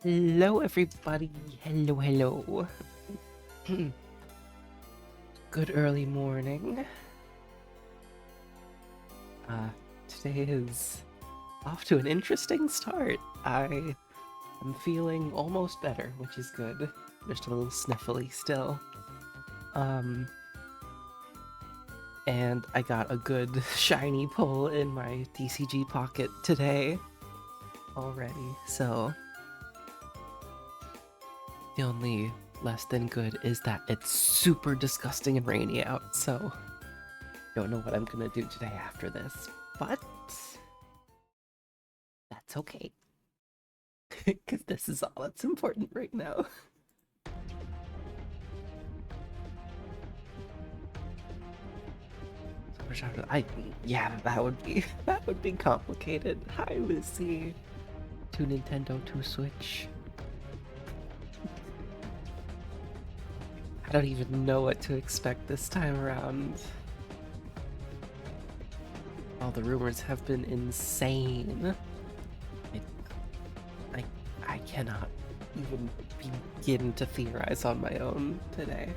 Hello, everybody. Hello. Good early morning. Today is off to an interesting start. I am feeling almost better, which is good. Just a little sniffly still. And I got a good shiny pull in my TCG pocket today already, so the only less than good is that it's super disgusting and rainy out, so don't know what I'm gonna do today after this, but that's okay. Because this is all that's important right now. Yeah, that would be complicated. Hi, Lucy. To Nintendo, to Switch. I don't even know what to expect this time around. All the rumors have been insane. I cannot even begin to theorize on my own today.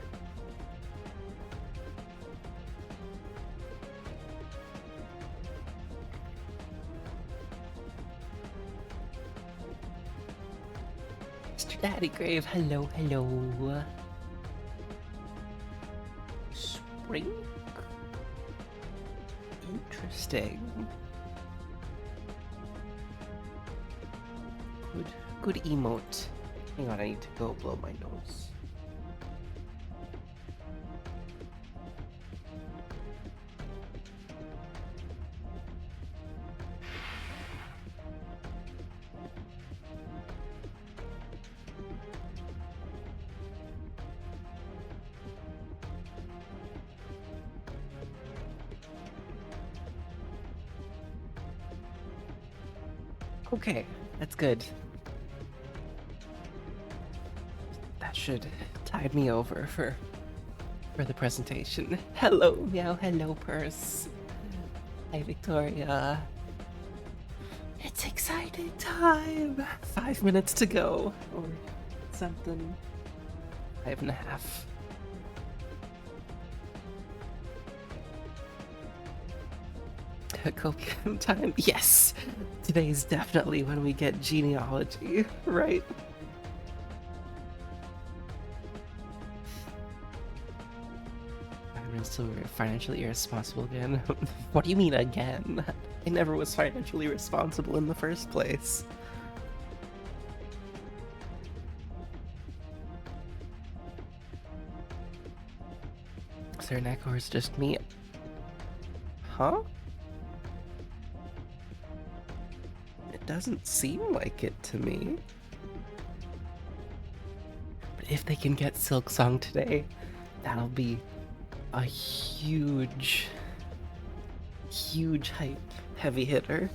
Mr. Daddy Grave, hello. Spring? Interesting. Good emote. Hang on, I need to go blow my nose. Okay, that's good. That should tide me over for the presentation. Hello, meow, hello, Purse. Hi, Victoria. It's exciting time! 5 minutes to go, or something. 5.5. Copium time? Yes! Today's definitely when we get genealogy, right? I'm still financially irresponsible again. What do you mean again? I never was financially responsible in the first place. Is there an echo or is it just me? Huh? It doesn't seem like it to me. But if they can get Silksong today, that'll be a huge hype heavy hitter.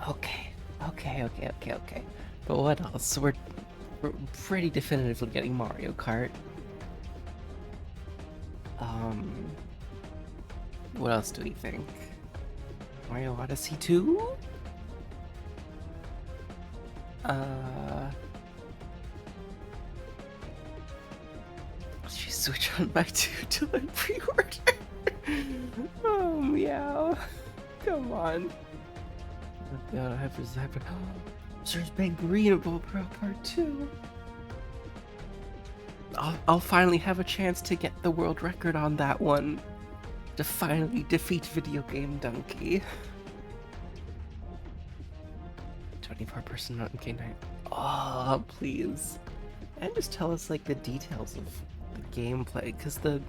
Okay. But what else? We're pretty definitively getting Mario Kart. What else do we think? Mario Odyssey 2? She switch on my 2 till I pre-order. Oh, meow. Come on. There's Big Green Bull Pro Part 2. I'll finally have a chance to get the world record on that one. To finally defeat Video Game Donkey. 24% on K9. Oh, please. And just tell us, like, the details of the gameplay, because the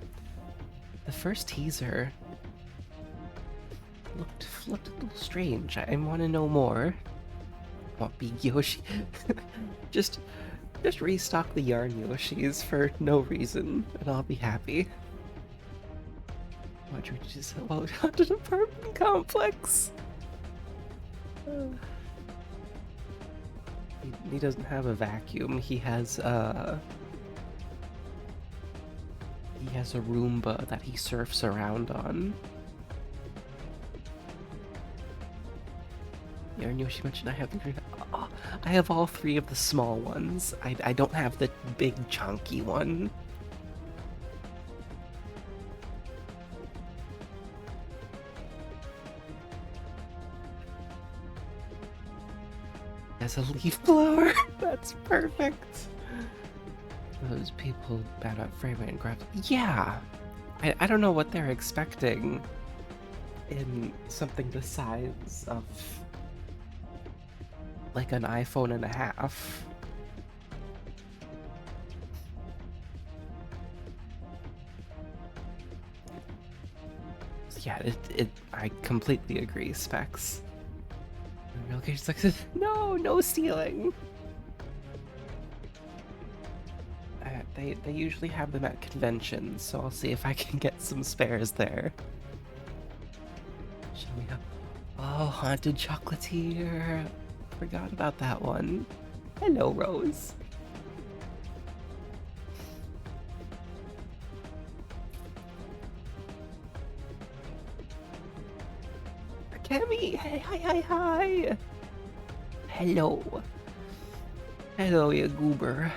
first teaser looked a little strange. I want to know more. Want Big Yoshi? just restock the yarn Yoshis for no reason, and I'll be happy. Watch me just haunted apartment complex. He doesn't have a vacuum. He has a Roomba that he surfs around on. Yoshi mentioned I have the green. Oh, I have all three of the small ones. I don't have the big chunky one. As a leaf blower, that's perfect. Those people bad at frame rate and graphics. Yeah, I don't know what they're expecting in something the size of like an iPhone and a half. Yeah, I completely agree, Specs. Real Cage like, no stealing. They usually have them at conventions, so I'll see if I can get some spares there. Shall we have? Oh, Haunted Chocolatier. Forgot about that one. Hello, Rose. Kemi, hey, hi. Hello. Hello, you goober.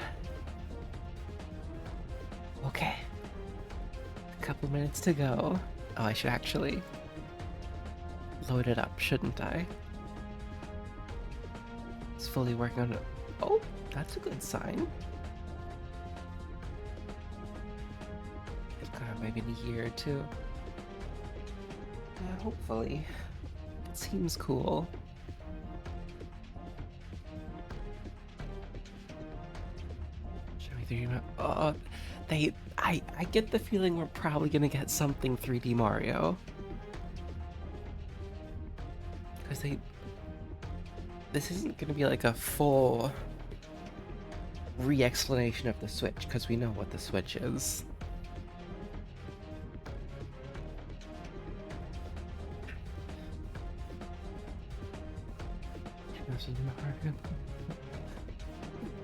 Okay. A couple minutes to go. Oh, I should actually load it up, shouldn't I? It's fully working on it. Oh, that's a good sign. Maybe in a year or two. Yeah, hopefully. It seems cool. Show me 3D Mario. Oh, I get the feeling we're probably gonna get something 3D Mario. Because this isn't gonna be like a full re-explanation of the Switch, because we know what the Switch is.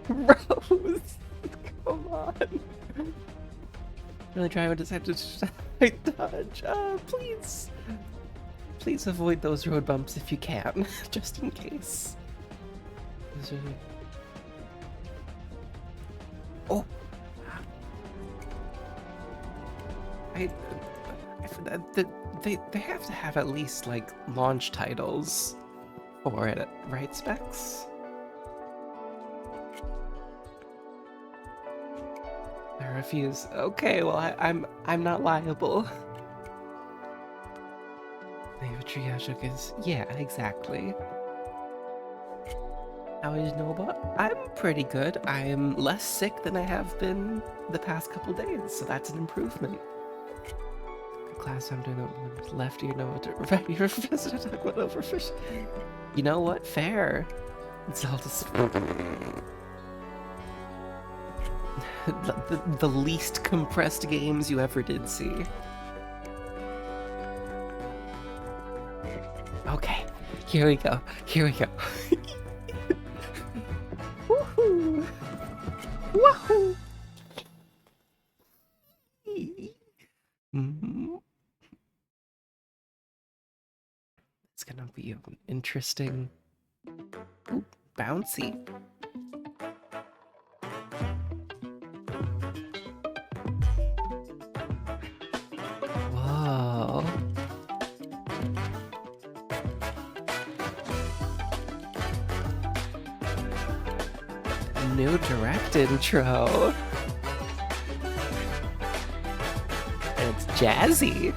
Rose, come on. Really trying to decide to dodge. Please avoid those road bumps if you can, just in case. Oh, they have to have at least like launch titles for it, right, Specs? I refuse. Okay, well I'm not liable. Maybe triage is yeah, exactly. How is Nobot? I'm pretty good. I'm less sick than I have been the past couple days, so that's an improvement. Class, I'm doing it left ear, no, right ear, professor, talk about overfish. You know what? Fair. It's all just the least compressed games you ever did see. Okay, here we go. Woohoo! Woohoo! It's gonna be interesting. Ooh, bouncy. Whoa. New direct intro. And it's jazzy.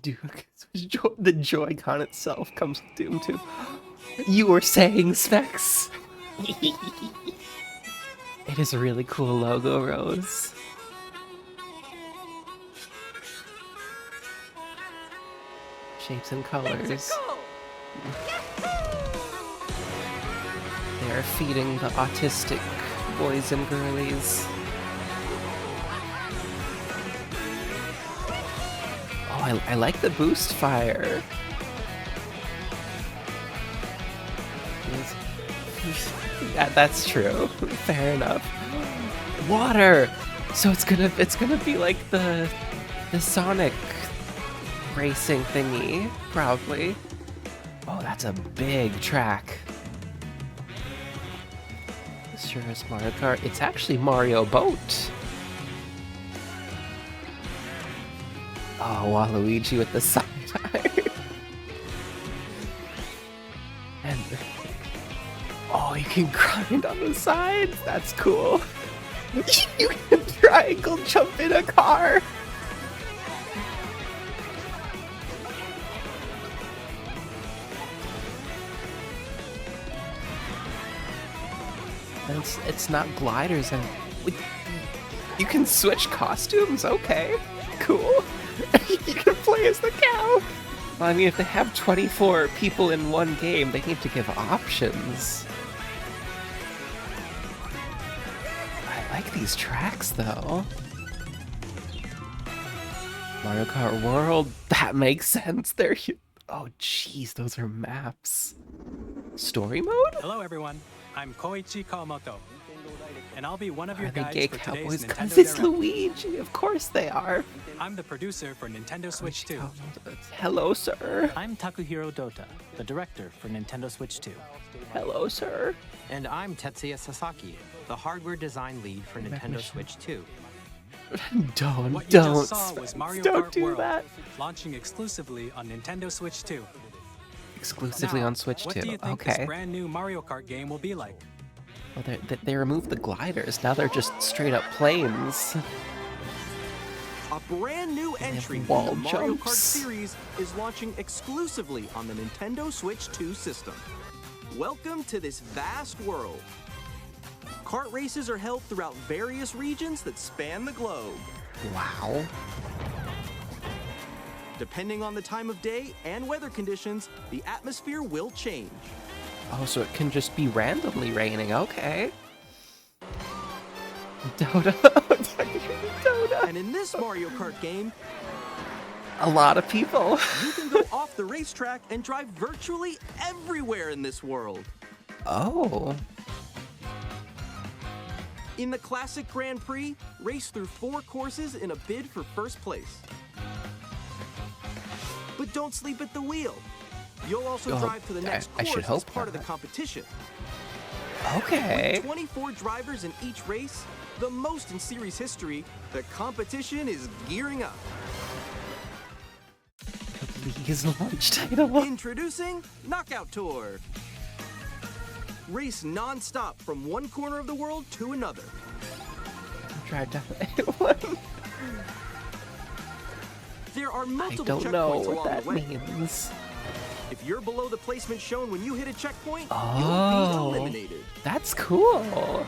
Dude, the Joy-Con itself comes with Doom 2. You were saying, Specs? It is a really cool logo, Rose. Shapes and colors. They are feeding the autistic boys and girlies. Oh, I like the boost fire. Yeah, that's true. Fair enough. Water. So it's gonna be like the Sonic racing thingy, probably. Oh, that's a big track. This sure is Mario Kart. It's actually Mario Boat. Oh, Waluigi with the side tire. And oh, you can grind on the sides. That's cool. You can triangle jump in a car. And it's not gliders and you can switch costumes. Okay, cool. You can play as the cow. Well, I mean, if they have 24 people in one game, they need to give options. I like these tracks, though. Mario Kart World, that makes sense. There you... Oh, jeez, those are maps. Story mode? Hello, everyone. I'm Koichi Kawamoto, and I'll be one of your Are they guides gay for cowboys? today's Because Nintendo it's Direct. Luigi. Of course they are. I'm the producer for Nintendo Switch 2. Hello, sir. I'm Takuhiro Dota, the director for Nintendo Switch 2. Hello, sir. And I'm Tetsuya Sasaki, the hardware design lead for Nintendo Switch 2. Don't, What you don't, just saw was Mario don't Kart do World, that. launching exclusively on Nintendo Switch 2. Exclusively Now, on Switch what 2. do you think Okay. this brand new Mario Kart game will be like? Well, they removed the gliders. Now they're just straight up planes. A brand new entry in wall the Mario Kart jumps. series is launching exclusively on the Nintendo Switch 2 system. Welcome to this vast world. Kart races are held throughout various regions that span the globe. Wow. Depending on the time of day and weather conditions, the atmosphere will change. Oh, so it can just be randomly raining. Okay. Dota. Dota. And in this Mario Kart game, A lot of people. you can go off the racetrack and drive virtually everywhere in this world. Oh. In the classic Grand Prix, race through 4 courses in a bid for first place. But don't sleep at the wheel. You'll also Oh, drive to the next I should course as hope part of the not. competition. Okay. With 24 drivers in each race, the most in series history, the competition is gearing up. League's launch title. Introducing Knockout Tour. Race non-stop from one corner of the world to another. Drive down one. There are I multiple don't know checkpoints what along that the way. means. If you're below the placement shown when you hit a checkpoint, Oh. you'll be eliminated. That's cool.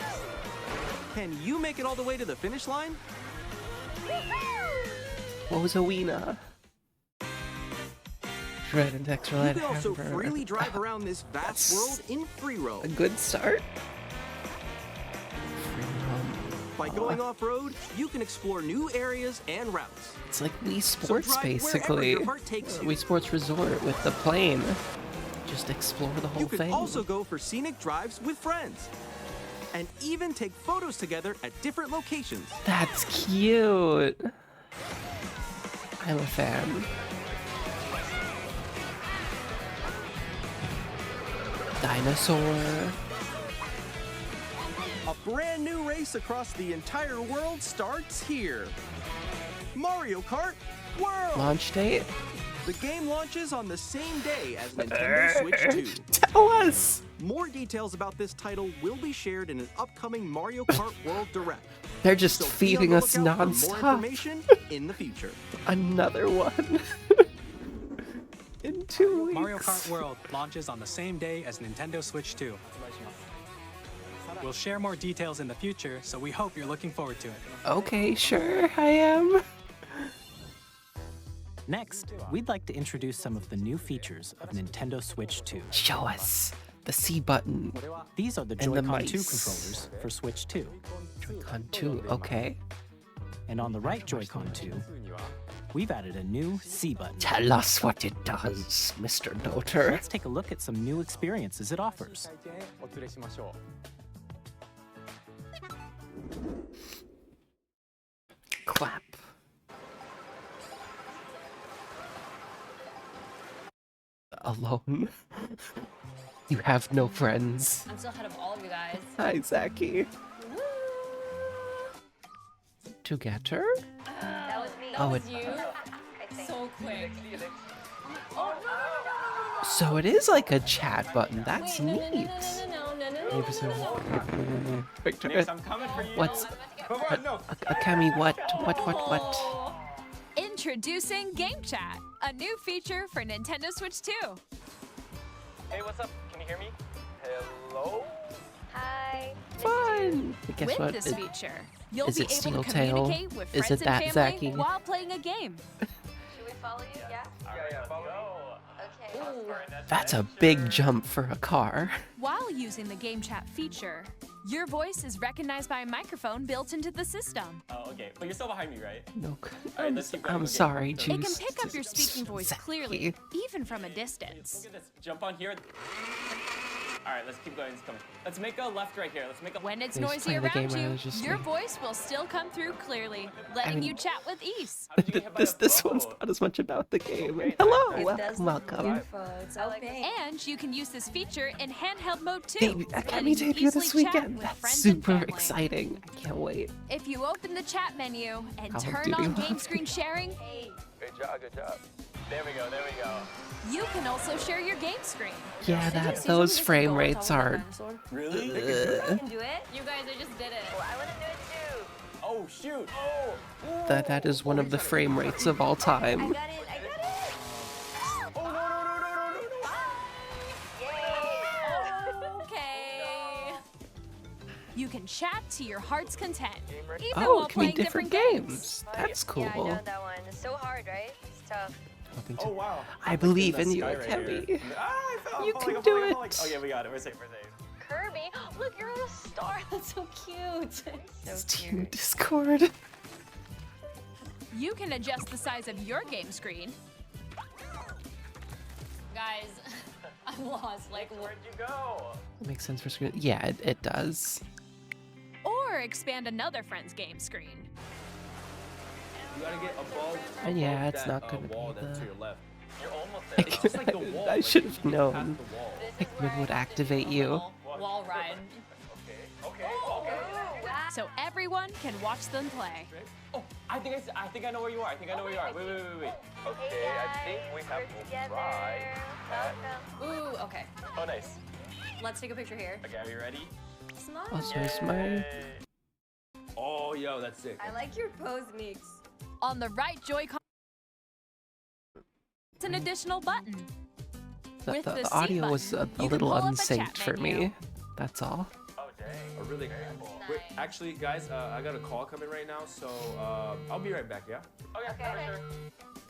Can you make it all the way to the finish line? What was Owena? Shred and extra You light can also hammer. freely drive around this vast That's world in free A roam. good start. By going off-road, you can explore new areas and routes. It's like Wii Sports, drive wherever basically. your heart takes you. Wii Sports Resort with the plane. Just explore the whole You can thing. also go for scenic drives with friends. And even take photos together at different locations. That's cute. I'm a fan. Dinosaur. A brand new race across the entire world starts here. Mario Kart World! Launch date? The game launches on the same day as Nintendo Switch 2. Tell us! More details about this title will be shared in an upcoming Mario Kart World Direct. They're just So be on feeding the us lookout for more non-stop. information in the future. Another one. In 2 weeks. Mario Kart World launches on the same day as Nintendo Switch 2. We'll share more details in the future, so we hope you're looking forward to it. Okay, sure, I am. Next, we'd like to introduce some of the new features of Nintendo Switch 2. Show us the C button. These are the the Joy-Con 2 mice. controllers for Switch 2. Joy-Con 2, okay. And on the right Joy-Con 2, we've added a new C button. Tell us what it does, Mr. Doter. Let's take a look at some new experiences it offers. Clap. alone. You have no friends. I'm still ahead of all of you guys. Hi, Zaki. Together? That was me. Oh, That was it- you? So quick. So it is like a chat button. That's Wait, neat. no. Victor, I'm coming for you. what's Come on, no. Akemi? What? Introducing Game Chat, a new feature for Nintendo Switch 2. Hey, what's up? Can you hear me? Hello? Hi. Fun. I guess With what? this feature, you'll is be it able Steel to Tail? communicate with Is friends it and that family Zaki? while playing a game. Should we follow you? Yeah? Yeah, follow me. Okay. That's a big jump for a car. While using the Game Chat feature, your voice is recognized by a microphone built into the system. Oh, okay. But you're still behind me, right? No, Alright, let's keep going. I'm Okay. sorry, It can Juice. pick up your speaking voice clearly, even from a distance. Look at this. Jump on here. Alright, let's keep going. Let's make a left right here. Let's make a. When it's He's noisy playing the game around right, you, it was just your me. voice will still come through clearly, letting mean- you chat with ease. How did you get hit by This a one's boat? not as much about the game. Okay, Hello, nice, It does welcome, look welcome. beautiful. It's so big. And you can use this feature in handheld mode too. Baby, letting Akemi you debut this easily chat weekend. with That's friends and super family. exciting. I can't wait. If you open the chat menu and Call of turn Duty on game Mobile. screen sharing, Hey. Good job, good job. There we go, there we go. you can also share your game screen. Yeah, those frame rates are. Really? I can do it. You guys, I just did it. Well, I want to do it too. Oh, shoot. Oh. That is one of the frame rates of all I time. got it. I got it. Oh, no, no, no, no, no, no. Yay. Okay. You can chat to your heart's content, even Oh, while it can be playing different games. That's cool. Yeah, I know that one. It's so hard, right? It's tough. Hoping Oh, to- wow. I believe That's in you, sky right Akemi. here. Ah, I fell. You I'm can falling, do I'm falling. it. Okay, we got it. We're safe, we're safe. Kirby, look, you're a star. That's so cute. It's So Team cute. Discord. you can adjust the size of your game screen. Guys, I'm lost. Like, Where'd you go? Makes sense for screen. Yeah, it does. Or expand another friend's game screen. You gotta get above. And yeah, above it's that, not gonna wall be that's the- to your left. You're almost there. It's just like the wall. I like, should you have can get past known. the wall. Pikmin would activate you. wall ride. Okay, okay. So everyone can watch them play. Oh, I think I know where you are. I think I know where you are. Wait. Okay, I think we have to ride. Ooh, okay. Oh, nice. Let's take a picture here. Okay, are you ready? Smile. Also, is my Yay. Oh, yo, that's sick. I like your pose, Meeks. On the right Joy-Con, it's an additional button. With the the C audio was button, a you can little pull up a unsynced chat for menu. me. That's all. Oh, dang. Oh, really? Wait, actually, guys, I got a call coming right now, so I'll be right back, yeah? Okay, for sure.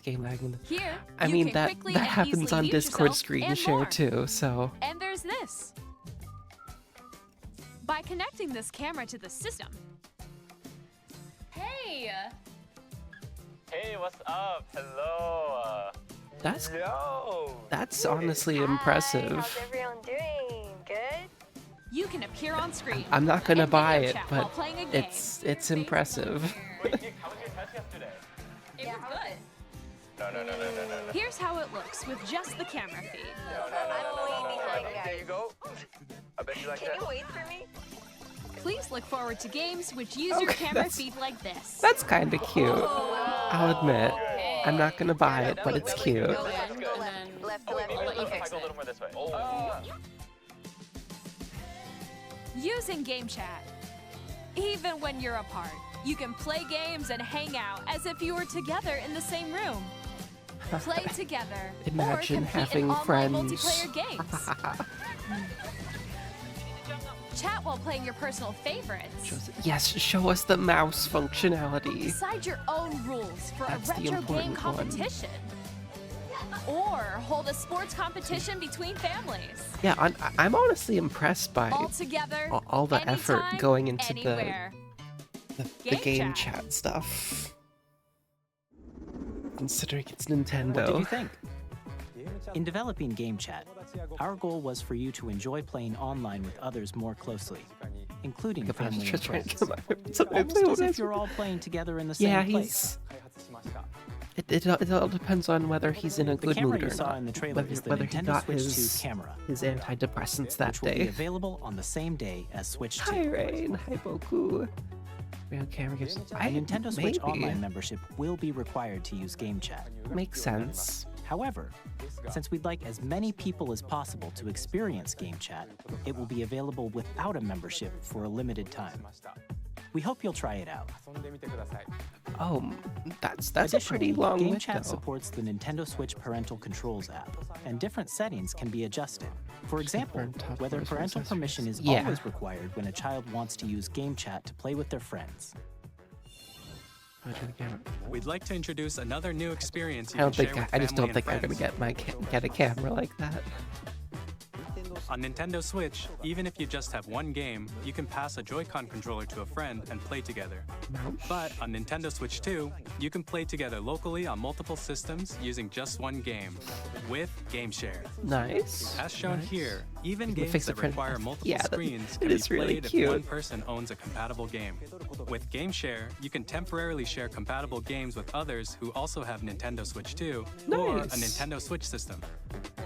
Game lagging. Here, I you mean can that quickly that and happens easily on mute Discord yourself screen and share more. too. So And there's this. By connecting this camera to the system, Hey. Hey, what's up? Hello. that's Yo. that's honestly impressive. How's everyone doing? Good? you can appear on screen. I'm not gonna and buy video it, chat while but playing a game. it's impressive. Wait, Nick, how was your test yesterday? It was good. No. Here's how it looks with just the camera feed. I'm way behind, There guys. you go. I bet you like Can that. you wait for me? Please look forward to games which use your Okay, camera that's- feed like this. That's kind of cute. I'll admit. I'm not gonna buy it, but it's cute. Go left, go left. Left, Oh, wait, left. I'll Let you let fix go a it. little more this way. Oh. Using Game Chat. Even when you're apart, you can play games and hang out as if you were together in the same room. Play together Imagine or compete having in online friends. multiplayer games. Chat while playing your personal favorites. Yes, show us the mouse functionality. Decide your own rules for That's a the retro game important one. competition. Or hold a sports competition between families. Yeah, I'm honestly impressed by All together, all the effort anytime, going into anywhere. the game chat stuff. Considering it's Nintendo. What did you think? In developing Game Chat, our goal was for you to enjoy playing online with others more closely, including If I was family and just trying to friends. get my something Almost as if you're all playing together in the same Yeah, place. he's It all depends on whether he's in a The good camera mood you or saw not. in the trailer Whether, is the whether he Nintendo got Switch 2 his camera, antidepressants that which will be day. available on the same day as Switch 2. Hi, Rain. Hi, Boku. Real camera gives. A Nintendo Switch maybe. Online membership will be required to use Game Chat. Makes sense. However, since we'd like as many people as possible to experience Game Chat, it will be available without a membership for a limited time. We hope you'll try it out. Oh, that's a pretty long Game window. Chat supports the Nintendo Switch Parental Controls app, and different settings can be adjusted. For example, whether parental permission is always required when a child wants to use Game Chat to play with their friends. We'd like to introduce another new experience you I don't can think share with I just don't family think I'm and gonna get a camera like that. On Nintendo Switch, even if you just have one game, you can pass a Joy-Con controller to a friend and play together. But on Nintendo Switch 2, you can play together locally on multiple systems using just one game, with Game Share. Nice. As shown nice. here, even You can games fix that the print. require multiple Yeah, screens it can be is really played cute. if one person owns a compatible game. With Game Share, you can temporarily share compatible games with others who also have Nintendo Switch 2 or a Nice. Nintendo Switch system.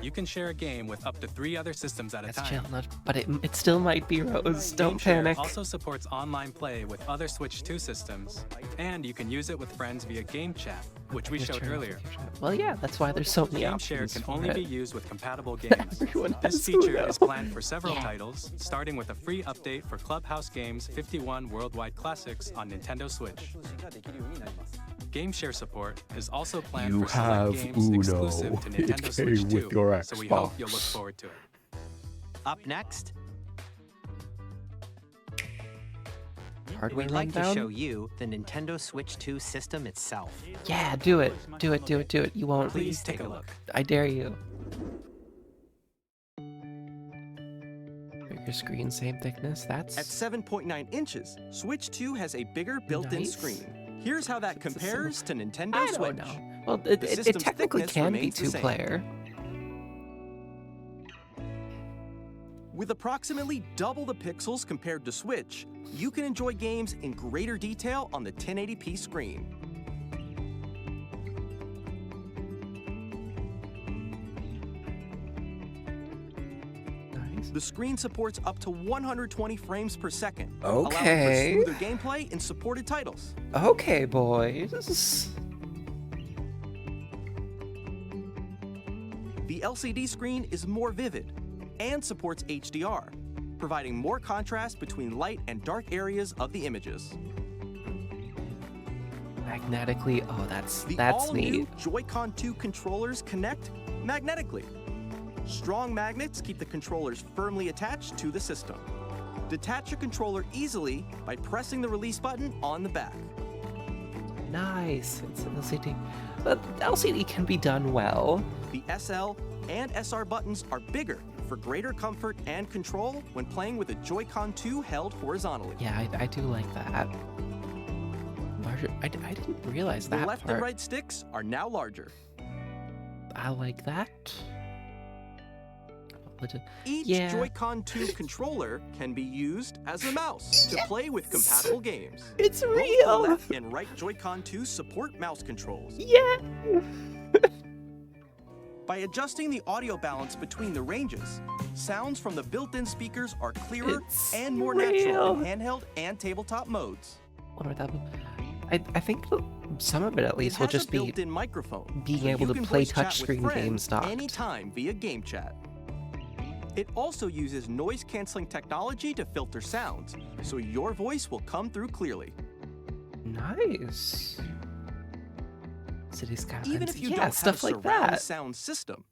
You can share a game with up to 3 other systems at a That's time. chill, but it still might be Rose. Don't Game Share panic. also supports online play with other Switch 2 systems, and you can use it with friends via Game Chat, which we showed earlier. Well, yeah, that's why there's so many Game Share options can for only it. be used with compatible games. Everyone This has feature Uno. is planned for several titles, starting with a free update for Clubhouse Games 51 Worldwide Classics on Nintendo Switch. Game Share support is also planned You for select have games Uno. exclusive to It Nintendo came Switch with 2, your so we hope Xbox. you'll look forward to it. Up next, Hardware we'd like to rundown? show you the Nintendo Switch 2 system itself. Yeah, do it. Do it. Do it. Do it. You won't. Please take a look. I dare you. Bigger screen, same thickness. At 7.9 inches, Switch 2 has a bigger built-in Nice. screen. Here's how that compares to Nintendo I Switch. don't know. Well, it system's technically thickness can be remains the same. two-player. With approximately double the pixels compared to Switch, you can enjoy games in greater detail on the 1080p screen. Nice. The screen supports up to 120 frames per second, allowing Okay. for smoother gameplay in supported titles. Okay, boys. The LCD screen is more vivid and supports HDR, providing more contrast between light and dark areas of the images. Magnetically. Oh, that's The neat. all-new Joy-Con 2 controllers connect magnetically. Strong magnets keep the controllers firmly attached to the system. Detach your controller easily by pressing the release button on the back. Nice. It's an LCD. But LCD can be done well. The SL and SR buttons are bigger for greater comfort and control when playing with a Joy-Con 2 held horizontally. Yeah, I do like that. Larger. I didn't realize The that left part. and right sticks are now larger. I like that. Each Yeah. Joy-Con 2 controller can be used as a mouse to play with compatible games. It's Both the real. left and right Joy-Con 2 support mouse controls. Yeah. By adjusting the audio balance between the ranges, sounds from the built-in speakers are clearer It's and more natural in real. handheld and tabletop modes. What about that? I think some of it at least It will has just a be built-in microphone, being so able you to can play voice chat with touchscreen friends games docked. anytime via Game Chat. It also uses noise-canceling technology to filter sounds, so your voice will come through clearly. Nice. City skylines. Even if you yeah, don't stuff have a like surround that. sound system,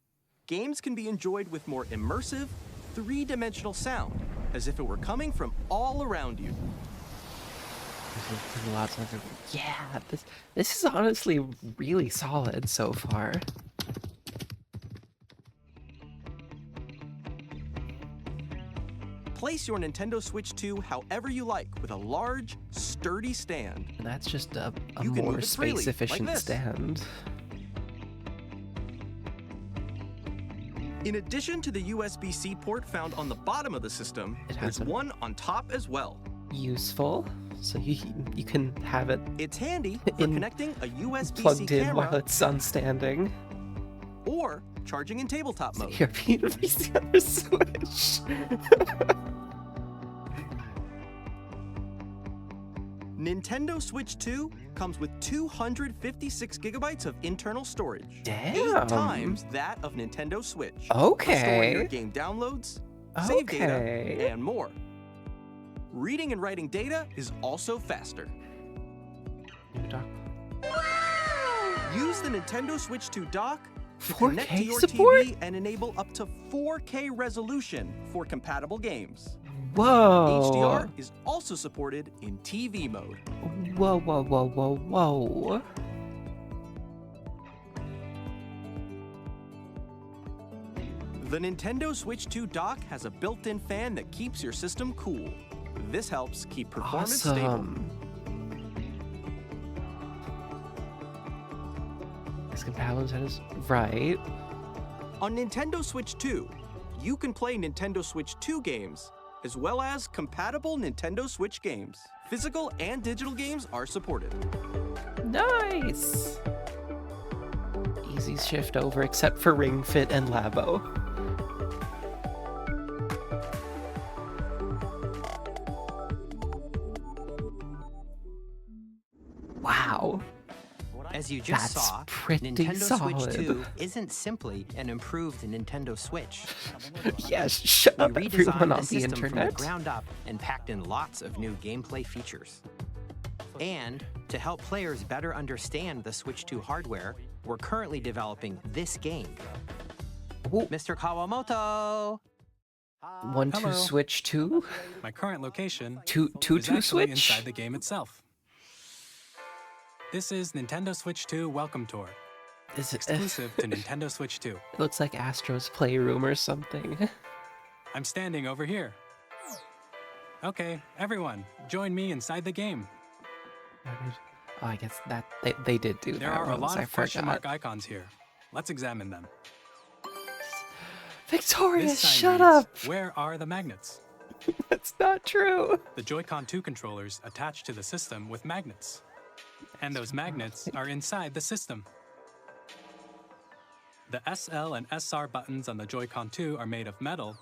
games can be enjoyed with more immersive, three-dimensional sound, as if it were coming from all around you. There's lots of yeah. This is honestly really solid so far. Place your Nintendo Switch 2 however you like with a large, sturdy stand. And that's just a You can more move it freely, space-efficient like this. stand. In addition to the USB-C port found on the bottom of the system, It has there's one. one on top as well. useful. So you can have it It's handy for connecting a USB-C plugged in camera while it's on standing. or charging in tabletop mode. Here, Peter, please the other Switch. Nintendo Switch 2 comes with 256 gigabytes of internal storage. Damn. 8 times that of Nintendo Switch. Okay. For storing your game downloads, save data, Okay. and more. Reading and writing data is also faster. Use the Nintendo Switch 2 dock to connect to 4K your support? TV and enable up to 4K resolution for compatible games. Whoa. HDR is also supported in TV mode. Whoa, whoa, whoa, whoa, whoa. The Nintendo Switch 2 dock has a built-in fan that keeps your system cool. This helps keep performance stable. Awesome. It's compatible, that is right. On Nintendo Switch 2, you can play Nintendo Switch 2 games, as well as compatible Nintendo Switch games. Physical and digital games are supported. Nice. Easy shift over, except for Ring Fit and Labo. Wow. As you just That's saw, pretty Nintendo solid. Switch 2 isn't simply an improved Nintendo Switch. Yes, shut up, We everyone redesigned on the the system from the internet. ground up and packed in lots of new gameplay features. And to help players better understand the Switch 2 hardware, we're currently developing this game. Ooh. Mr. Kawamoto! 1, 2, Hello. Switch 2? My current location 2, is actually Switch? inside the game itself. This is Nintendo Switch 2 Welcome Tour, Is it? exclusive to Nintendo Switch 2. It looks like Astro's Playroom or something. I'm standing over here. Okay, everyone, join me inside the game. Oh, I guess that they did do There that are a once, lot I of question forgot. mark icons here. Let's examine them. Victoria, This sign shut reads, up! Where are the magnets? That's not true. The Joy-Con 2 controllers attach to the system with magnets. And those magnets are inside the system. The SL and SR buttons on the Joy-Con 2 are made of metal,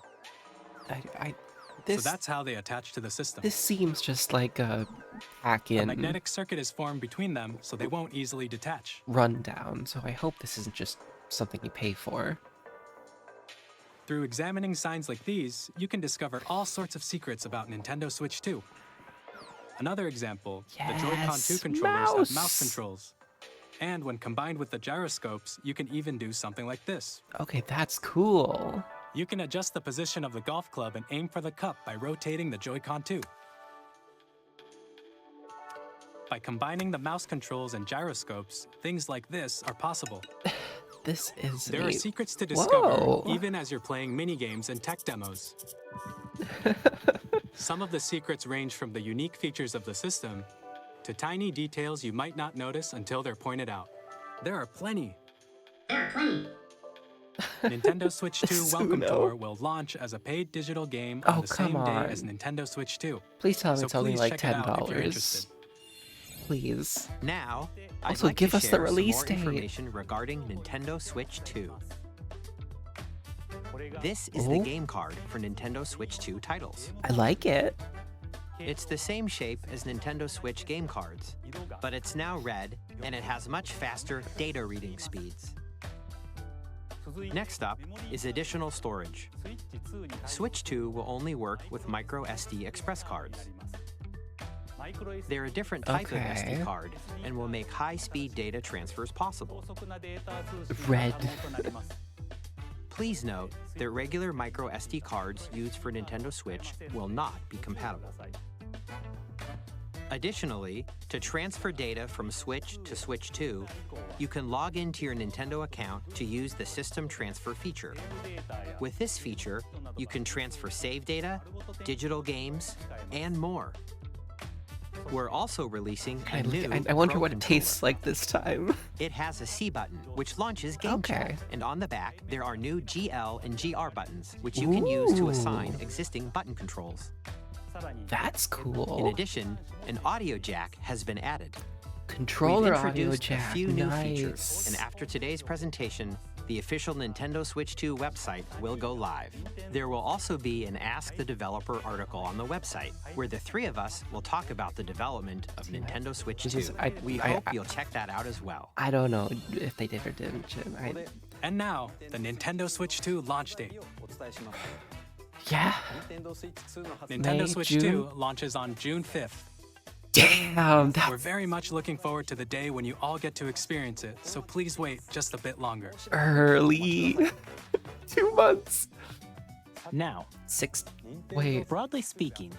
This so that's how they attach to the system. this seems just like a hack A in magnetic circuit is formed between them, so they won't easily detach. rundown. So I hope this isn't just something you pay for. Through examining signs like these, you can discover all sorts of secrets about Nintendo Switch 2. Another example, the Joy-Con 2 Yes, controllers have mouse mouse controls. And when combined with the gyroscopes, you can even do something like this. Okay, that's cool. You can adjust the position of the golf club and aim for the cup by rotating the Joy-Con 2. By combining the mouse controls and gyroscopes, things like this are possible. This is There are neat. secrets to discover, Whoa. even as you're playing mini-games and tech demos. Some of the secrets range from the unique features of the system to tiny details you might not notice until they're pointed out. There are plenty. Nintendo Switch 2 Welcome Suno. Tour will launch as a paid digital game on Oh, the come same day on. as Nintendo Switch 2. Please tell me So it's only please like check it out if you're $10. interested. Please. Now, Also, I'd like give to us the share release some date. more information regarding Nintendo Switch 2. This is the Oh. game card for Nintendo Switch 2 titles. I like it. It's the same shape as Nintendo Switch game cards, but it's now red and it has much faster data reading speeds. Next up is additional storage. Switch 2 will only work with micro SD express cards. They're a different type of Okay. SD card and will make high-speed data transfers possible. Red. Please note that regular micro SD cards used for Nintendo Switch will not be compatible. Additionally, to transfer data from Switch to Switch 2, you can log into your Nintendo account to use the System Transfer feature. With this feature, you can transfer save data, digital games, and more. We're also releasing a new I wonder Pro what it controller. tastes like this time. It has a C button, which launches Game Okay. Chat. And on the back, there are new GL and GR buttons, which you can use to assign Ooh. existing button controls. That's cool. In addition, an audio jack has been added. Controller We've audio introduced jack. a few new Nice. features, and after today's presentation, the official Nintendo Switch 2 website will go live. There will also be an Ask the Developer article on the website, where the three of us will talk about the development of Nintendo Switch 2. We hope you'll check that out as well. I don't know if they did or didn't, Jim. And now, the Nintendo Switch 2 launch date. Yeah. Nintendo Switch June? 2 launches on June 5th. Damn, We're very much looking forward to the day when you all get to experience it, so please wait just a bit longer. early. 2 months. Now, Wait. broadly speaking,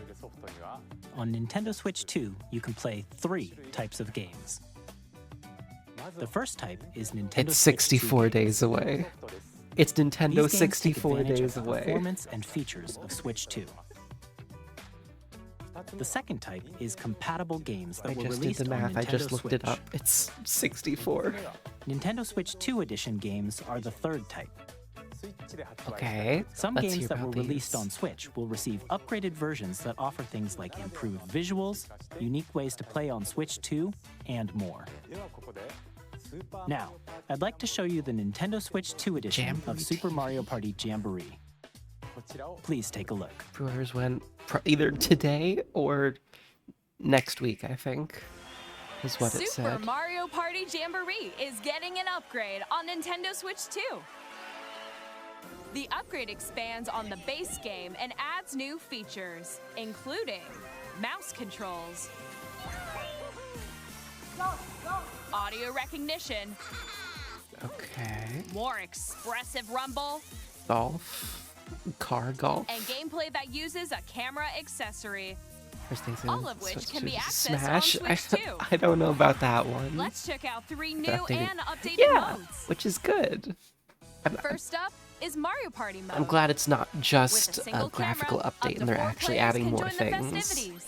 on Nintendo Switch 2, you can play 3 types of games. The first type is Nintendo It's Switch 64 2 days away. It's Nintendo These games take 64 advantage days of the away. performance and features of Switch 2. The second type is compatible games that I were just did released the math. on I Nintendo just looked Switch. it up. It's 64. Nintendo Switch 2 edition games are the third type. Okay. Some let's games hear that were about released these. on Switch will receive upgraded versions that offer things like improved visuals, unique ways to play on Switch 2, and more. Now, I'd like to show you the Nintendo Switch 2 edition of Jamboree Super Mario Party Jamboree. Please take a look. Brewers went either today or next week, I think, is what it Super said. Mario Party Jamboree is getting an upgrade on Nintendo Switch 2. The upgrade expands on the base game and adds new features, including mouse controls, audio recognition, Okay. more expressive rumble, Golf. Car golf. and gameplay that uses a camera accessory. First things all in, of which Switch can be to accessed Smash. on Switch 2. I don't know about that one. Let's check out 3 new updated- and updated Yeah, modes. which is good. First up is Mario Party mode. I'm glad it's not With just a a single graphical camera, update up and to they're 4 actually players adding can more join the things. festivities.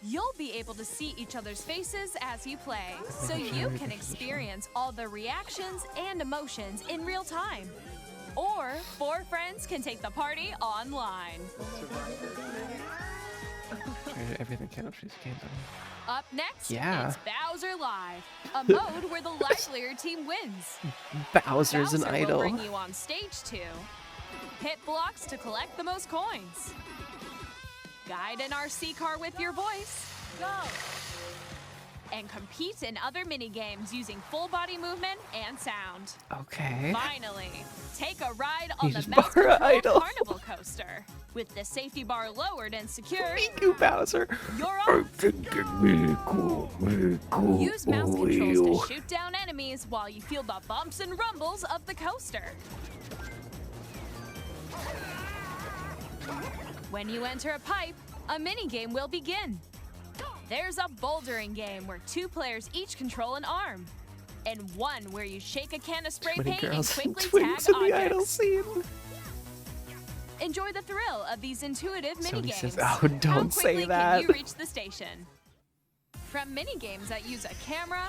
You'll be able to see each other's faces as you play, so you can experience all the reactions and emotions in real time. Or 4 friends can take the party online. Everything kind of came down. Up next, Yeah. it's Bowser Live, a mode where the livelier team wins. Bowser's an Bowser idol. will bring you on stage 2. Hit blocks to collect the most coins. Guide an RC car with your voice. Go! And compete in other mini-games using full body movement and sound. Okay. Finally, take a ride on the just mouse bar control idol. carnival coaster. With the safety bar lowered and secured, Thank you, Bowser. you're off. Use mouse controls to shoot down enemies while you feel the bumps and rumbles of the coaster. When you enter a pipe, a mini-game will begin. There's a bouldering game where 2 players each control an arm, and one where you shake a can of spray Many paint and girls and quickly tag twins in the idol objects. scene. Enjoy the thrill of these intuitive Sony mini-games. says, "Oh, How don't say quickly that." can you reach the station? From mini-games that use a camera,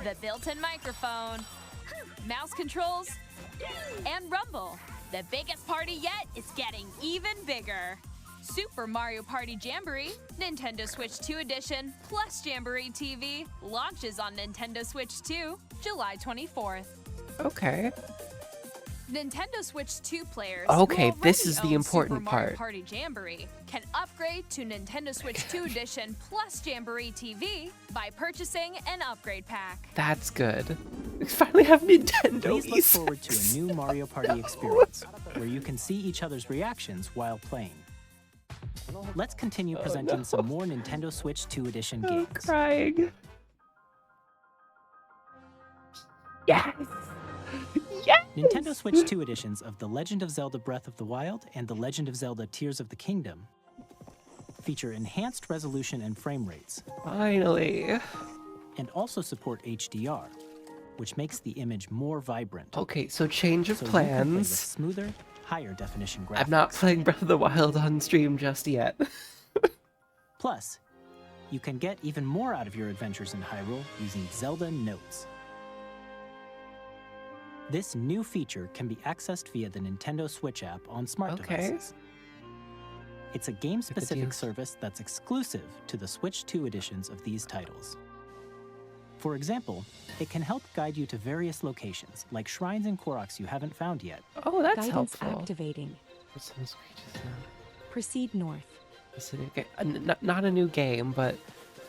the built-in microphone, mouse controls, and rumble, the biggest party yet is getting even bigger. Super Mario Party Jamboree, Nintendo Switch 2 Edition, plus Jamboree TV, launches on Nintendo Switch 2, July 24th. Okay. Nintendo Switch 2 players Okay, who this already is the own important Super Mario part. Party Jamboree can upgrade to Nintendo Switch 2 Edition plus Jamboree TV by purchasing an upgrade pack. That's good. We finally have Nintendo Please look East. forward to a new Mario Party experience where you can see each other's reactions while playing. Let's continue presenting some more Nintendo Switch 2 Edition I'm games. crying. Yes. Yes. Nintendo Switch 2 editions of The Legend of Zelda Breath of the Wild and The Legend of Zelda Tears of the Kingdom feature enhanced resolution and frame rates, Finally. and also support HDR, which makes the image more vibrant. Okay, so change of So you can play with plans. smoother, higher definition graphics. I'm not playing Breath of the Wild on stream just yet. Plus, you can get even more out of your adventures in Hyrule using Zelda Notes. This new feature can be accessed via the Nintendo Switch app on smart Okay. devices. It's a game-specific service that's exclusive to the Switch 2 editions of these titles. For example, it can help guide you to various locations, like shrines and Koroks you haven't found yet. Oh, that's Guidance helpful. activating. What's some screeches now? Proceed north. Okay. Not a new game, but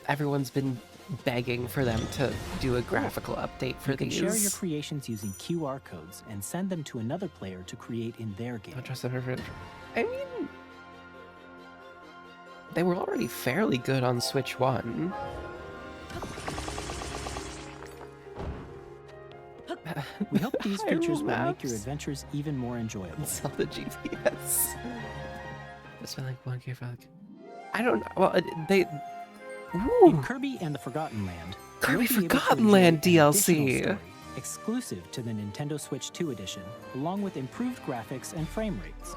everyone's been begging for them to do a graphical update for You can these. share your creations using QR codes and send them to another player to create in their game. Don't trust them for- I mean, they were already fairly good on Switch 1. We hope these features will make your Maps. adventures even more enjoyable. Zelda GPS. Just been like one gear for like. I don't know. Well, they. Ooh. In Kirby and the Forgotten Land, Kirby you'll be able to Forgotten enjoy Land an additional DLC. story exclusive to the Nintendo Switch 2 edition, along with improved graphics and frame rates.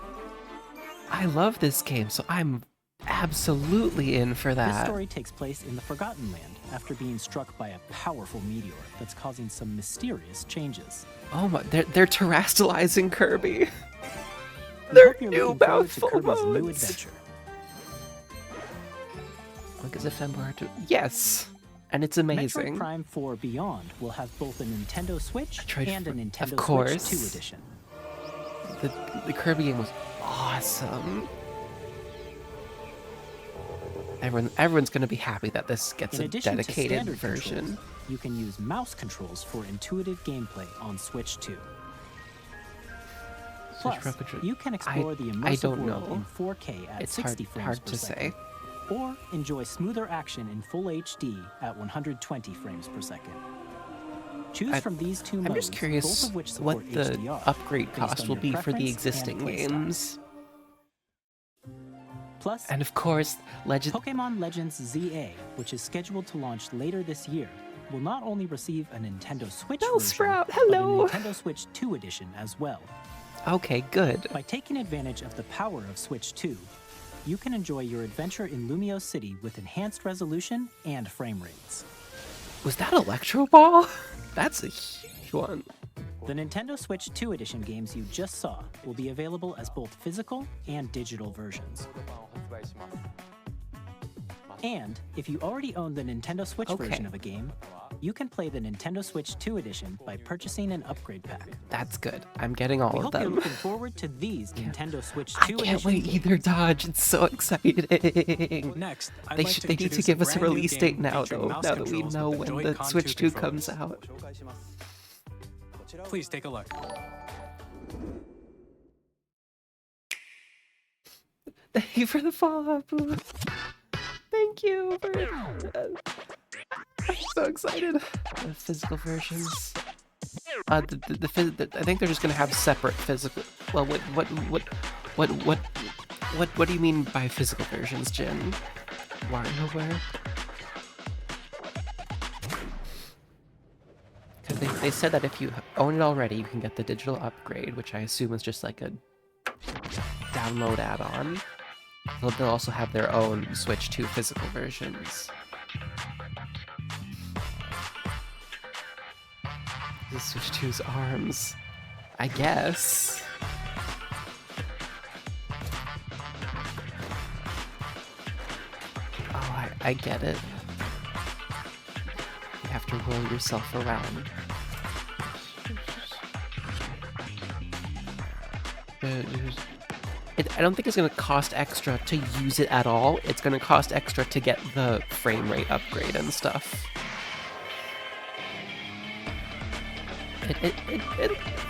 I love this game, so I'm absolutely in for This that. story takes place in the Forgotten Land after being struck by a powerful meteor that's causing some mysterious changes. Oh my! They're terrestrializing Kirby. We They're hope you're new looking forward to mouthful Kirby's new modes. adventure. Like as if I'm to. Yes, and it's Metroid amazing. Prime 4 Beyond will have both a Nintendo Switch Metroid and a Prime- Nintendo of course. Switch 2 edition. The Kirby game was awesome. Everyone's gonna be happy that this gets In a addition to dedicated standard version. controls, you can use mouse controls for intuitive gameplay on Switch 2. Plus, Pro Control- you can explore the immersive I don't world know. in 4K at It's 60 frames hard per to second, say. or enjoy smoother action in full HD at 120 frames per second. Choose from these two I'm modes, just curious both of which support what the HDR, upgrade based cost on will your be for the preference existing and playstyle. games. Plus, And of course, Pokemon Legends ZA, which is scheduled to launch later this year, will not only receive a Nintendo Switch Bellsprout, version, hello! but a Nintendo Switch 2 edition as well. Okay, good. By taking advantage of the power of Switch 2, you can enjoy your adventure in Lumio City with enhanced resolution and frame rates. Was that Electro Ball? That's a huge one. The Nintendo Switch 2 edition games you just saw will be available as both physical and digital versions. And if you already own the Nintendo Switch Okay. version of a game, you can play the Nintendo Switch 2 edition by purchasing an upgrade pack. That's good. I'm getting all We of hope you're them. looking forward to these Nintendo Switch 2 I edition can't wait games. either, Dodge. It's so exciting. Next, I'd They like should. to They need to introduce give a us a brand new release game date now, featuring though. mouse Now that we controls know with the when the Joy-Con Switch 2 comes controllers. out. Please take a look. Thank you for the follow-up. Thank you for. I'm so excited. The physical versions. I think they're just gonna have separate physical. Well, what do you mean by physical versions, Jin? WarioWare? Because they said that if you own it already, you can get the digital upgrade, which I assume is just like a download add-on. They'll also have their own Switch 2 physical versions. The Switch 2's arms, I guess. Oh, I get it. You have to roll yourself around. I don't think it's going to cost extra to use it at all. It's going to cost extra to get the frame rate upgrade and stuff.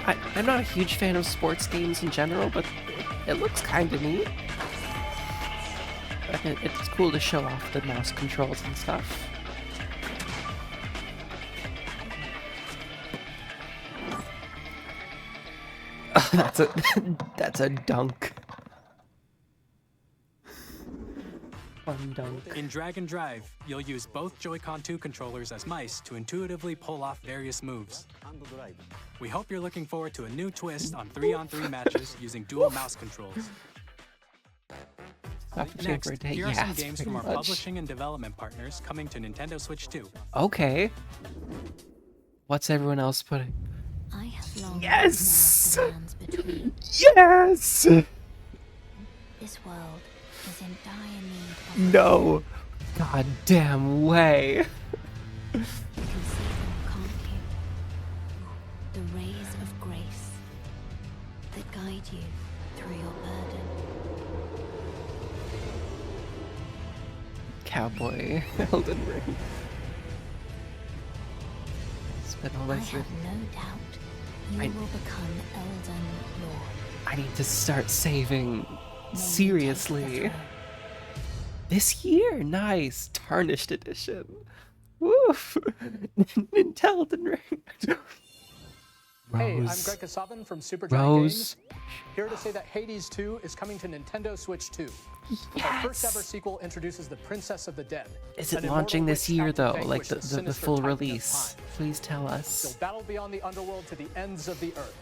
I'm not a huge fan of sports games in general, but it looks kind of neat. It's cool to show off the mouse controls and stuff. That's a dunk. Fun dunk. In Drag and Drive, you'll use both Joy-Con 2 controllers as mice to intuitively pull off various moves. We hope you're looking forward to a new twist on 3-on-3 matches using dual mouse controls. Next, here are some games from our publishing and development partners coming to Nintendo Switch 2. Okay. What's everyone else putting? I have long Yes! ignored the lands between. Yes! This world is is in dire need of No. God damn way. You can see them, can't you? The rays of grace that guide you through your burden. Cowboy Elden Ring. Spent all I my have no doubt you will become Elden Lord. I need to start saving seriously. This year, nice. Tarnished edition. Woof. Nintendo Elden Ring. Hey, I'm Rose. Greg Kasavin from Supergiant Rose. Games. Here to say that Hades 2 is coming to Nintendo Switch 2. Our first ever sequel introduces the Princess of the Dead. Is it an launching immortal this witch year out to though? vanquish Like the sinister full titan of release? time. Please tell You'll us. battle beyond the underworld to the ends of the earth.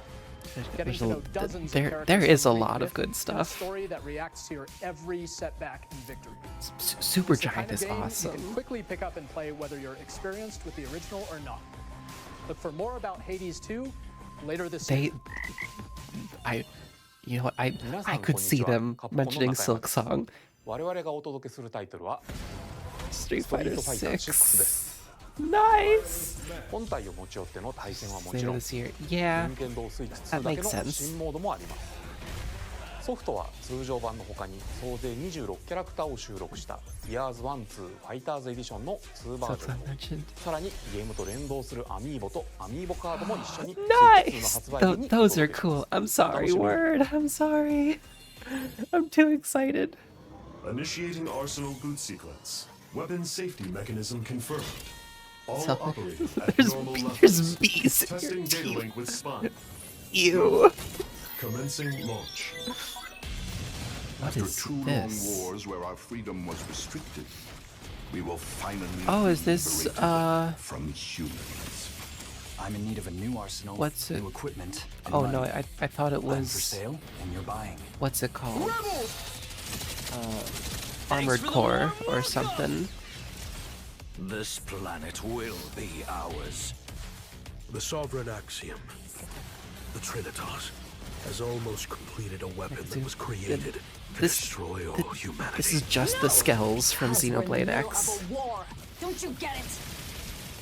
Getting There's to know dozens of there characters is a from lot Greek of good myth stuff. and a story that reacts to your every setback and victory. Supergiant It's the kind of is game awesome. You can quickly pick up and play whether you're experienced with the original or not. Look for more about Hades 2 later this year. You know what? I could see them mentioning Silk Song. 我々がお届けするタイトルは Street Fighter 6 6です。 Nice. 本体を持ち寄っての対戦はもちろ Later ん、 this year. Yeah. 任天堂スイッチ That 2だけ makes の sense. 新モードもあります。ソフトは通常版の他に総勢26キャラクターを収録したイヤーズ1、2ファイターズエディションの2バージョンと、さらにゲームと連動するアミーボとアミーボカードも一緒にスイッチ2の発売日に Those are cool. I'm sorry, word. I'm sorry. I'm too excited. Initiating Arsenal boot sequence. Weapon safety mechanism confirmed. All So, operating at there's normal there's levels. bees in Testing your data team. link with Spawn. Ew. Commencing launch. What After is 2 long this? wars where our freedom was restricted, we will finally Oh, is be this liberated from humans. I'm in need of a new arsenal, What's it? new equipment. And Oh money. no, I thought it I'm was for sale, and you're buying. What's it called? Armored Core or something. This planet will be ours. The sovereign axiom, the Trinitas, has almost completed a weapon that was created to destroy all humanity. This is just the Skells from Xenoblade X. Don't you get it?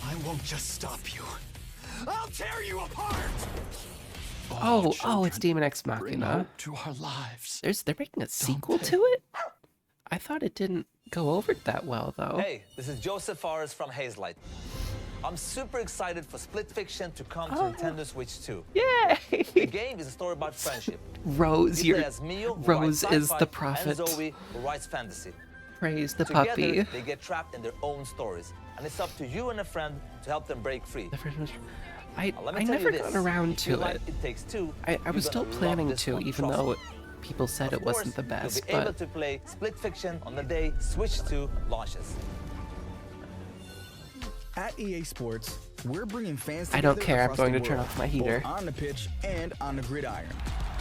I won't just stop you. I'll tear you apart! Oh, it's Demon X Machina. To our lives. They're making a sequel to it? I thought it didn't go over that well though. Hey, this is Joseph Forrest from Hazelight. I'm super excited for Split Fiction to come to Nintendo Switch 2. Yay! The game is a story about friendship. Rose, You play you're as Mio, who Rose writes is sci-fi, the prophet. and Zoe, who writes fantasy. Praise the Together, puppy. they get trapped in their own stories, and it's up to you and a friend to help them break free. I Let me I tell never you got this, around if you to like it. It Takes Two, I you're was still gonna love planning this to, one, even trust though me. people said Of it wasn't course, the best, you'll be able but to play Split Fiction on the day Switch 2 launches. At EA Sports, we're bringing fans I together don't care, I'm across going the to turn world, off my heater. both on the pitch and on the gridiron.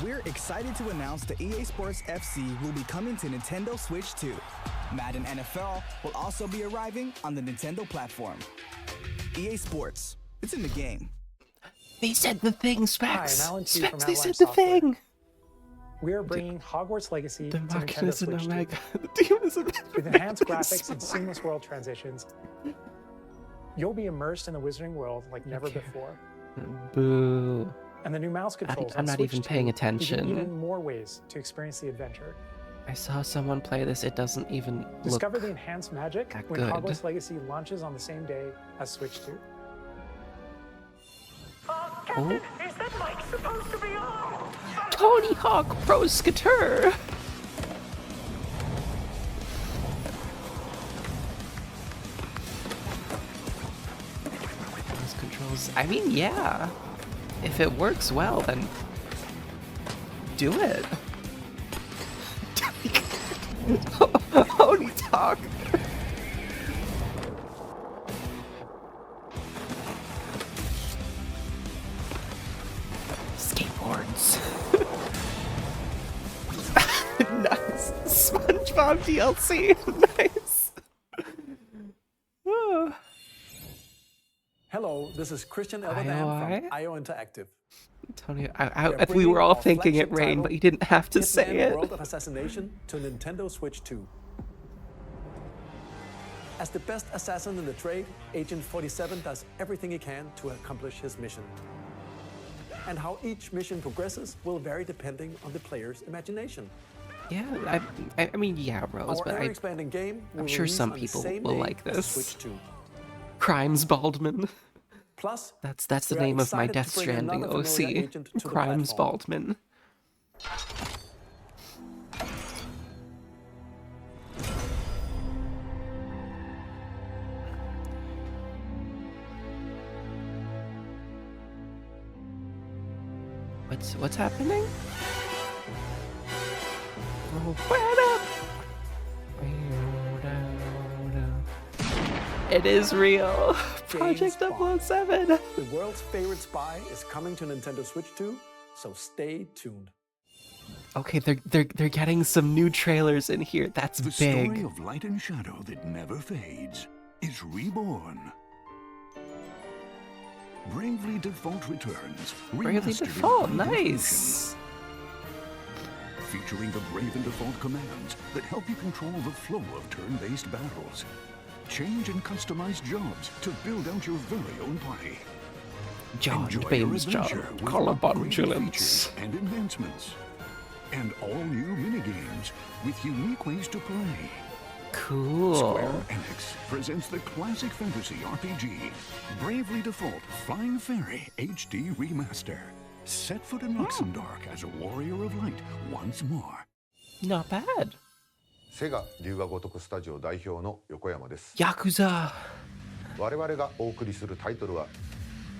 We're excited to announce that EA Sports FC will be coming to Nintendo Switch 2. Madden NFL will also be arriving on the Nintendo platform. EA Sports, it's in the game. They said the thing, Specs. Hi, I'm Alan T. Specs, from they Avalanche said the Software. thing. We are bringing Hogwarts Legacy The to Machina Nintendo is an Switch 2. Omega. The demon is a With enhanced graphics and seamless world transitions, you'll be immersed in the Wizarding world like never before. Boo. And the new mouse controls I'm on not Switch even 2 paying give you attention. even more ways to experience the adventure. I saw someone play this. It doesn't even look Discover the enhanced magic that when good. Hogwarts Legacy launches on the same day as Switch 2. Oh. Is that mic supposed to be on? Tony Hawk Pro Skater. Those controls. I mean, yeah. If it works well, then do it. Tony Hawk. Skateboards. Nice. SpongeBob DLC. Nice. Oh. Hello, this is Christian Elderman from IO Interactive. Tony, we were all thinking it rained, but you didn't have to say it. World of Assassination to Nintendo Switch 2. As the best assassin in the trade, Agent 47 does everything he can to accomplish his mission. And how each mission progresses will vary depending on the player's imagination. Yeah, I mean, yeah, Rose, but I'm sure some people will like this. Crimes Baldman. Plus, that's the name of my Death Stranding OC. Crimes Baldman. What's happening? It is real. Project 007. The world's favorite spy is coming to Nintendo Switch 2, so stay tuned. Okay, they're getting some new trailers in here. That's big. The story of light and shadow that never fades is reborn. Bravely Default returns. Bravely Default, nice. Featuring the Brave and Default commands that help you control the flow of turn-based battles. Change and customize jobs to build out your very own party. John Enjoy Baines your job. adventure with Collarbone features and advancements. And all new minigames with unique ways to play. Cool. Square Enix presents the classic fantasy RPG, Bravely Default Flying Fairy HD Remaster. Set foot in Luxembourg as a warrior of light once more. Not bad. セガ龍が如くスタジオ代表の横山です。ヤクザ。我々がお送りするタイトルは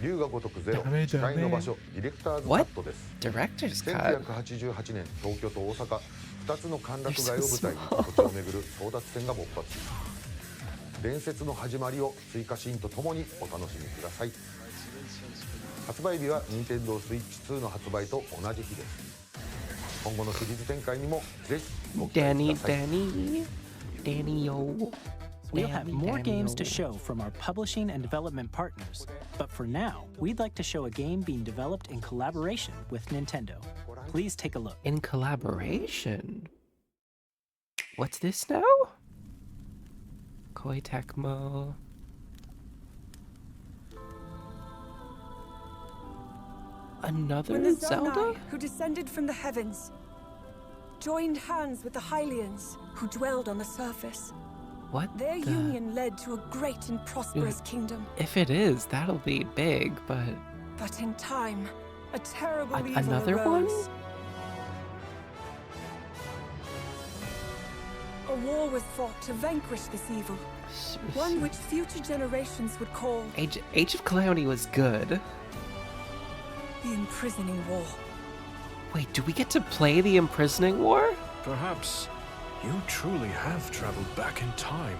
龍が如くゼロ誓いの場所ディレクターズカットです。1988年東京と大阪2つの歓楽街を舞台に土地を巡る争奪戦が勃発。伝説の始まりを追加シーンとともにお楽しみください。発売日は Nintendo Switch 2の発売と同じ日です。今後のシリーズ展開にもぜひご期待ください。We'll have more games to show from our publishing and development partners, but for now, we'd like to show a game being developed in collaboration with Nintendo. Please take a look. In collaboration? What's this now? Koei Tecmo. Another when the Zelda? Zonai, who descended from the heavens, joined hands with the Hylians, who dwelled on the surface. What Their union led to a great and prosperous kingdom. If it is, that'll be big, but... But in time, a terrible evil another arose. one? A war was fought to vanquish this evil. One which future generations would call... Age of Calamity was good. The Imprisoning War. Wait, do we get to play the Imprisoning War? Perhaps you truly have traveled back in time.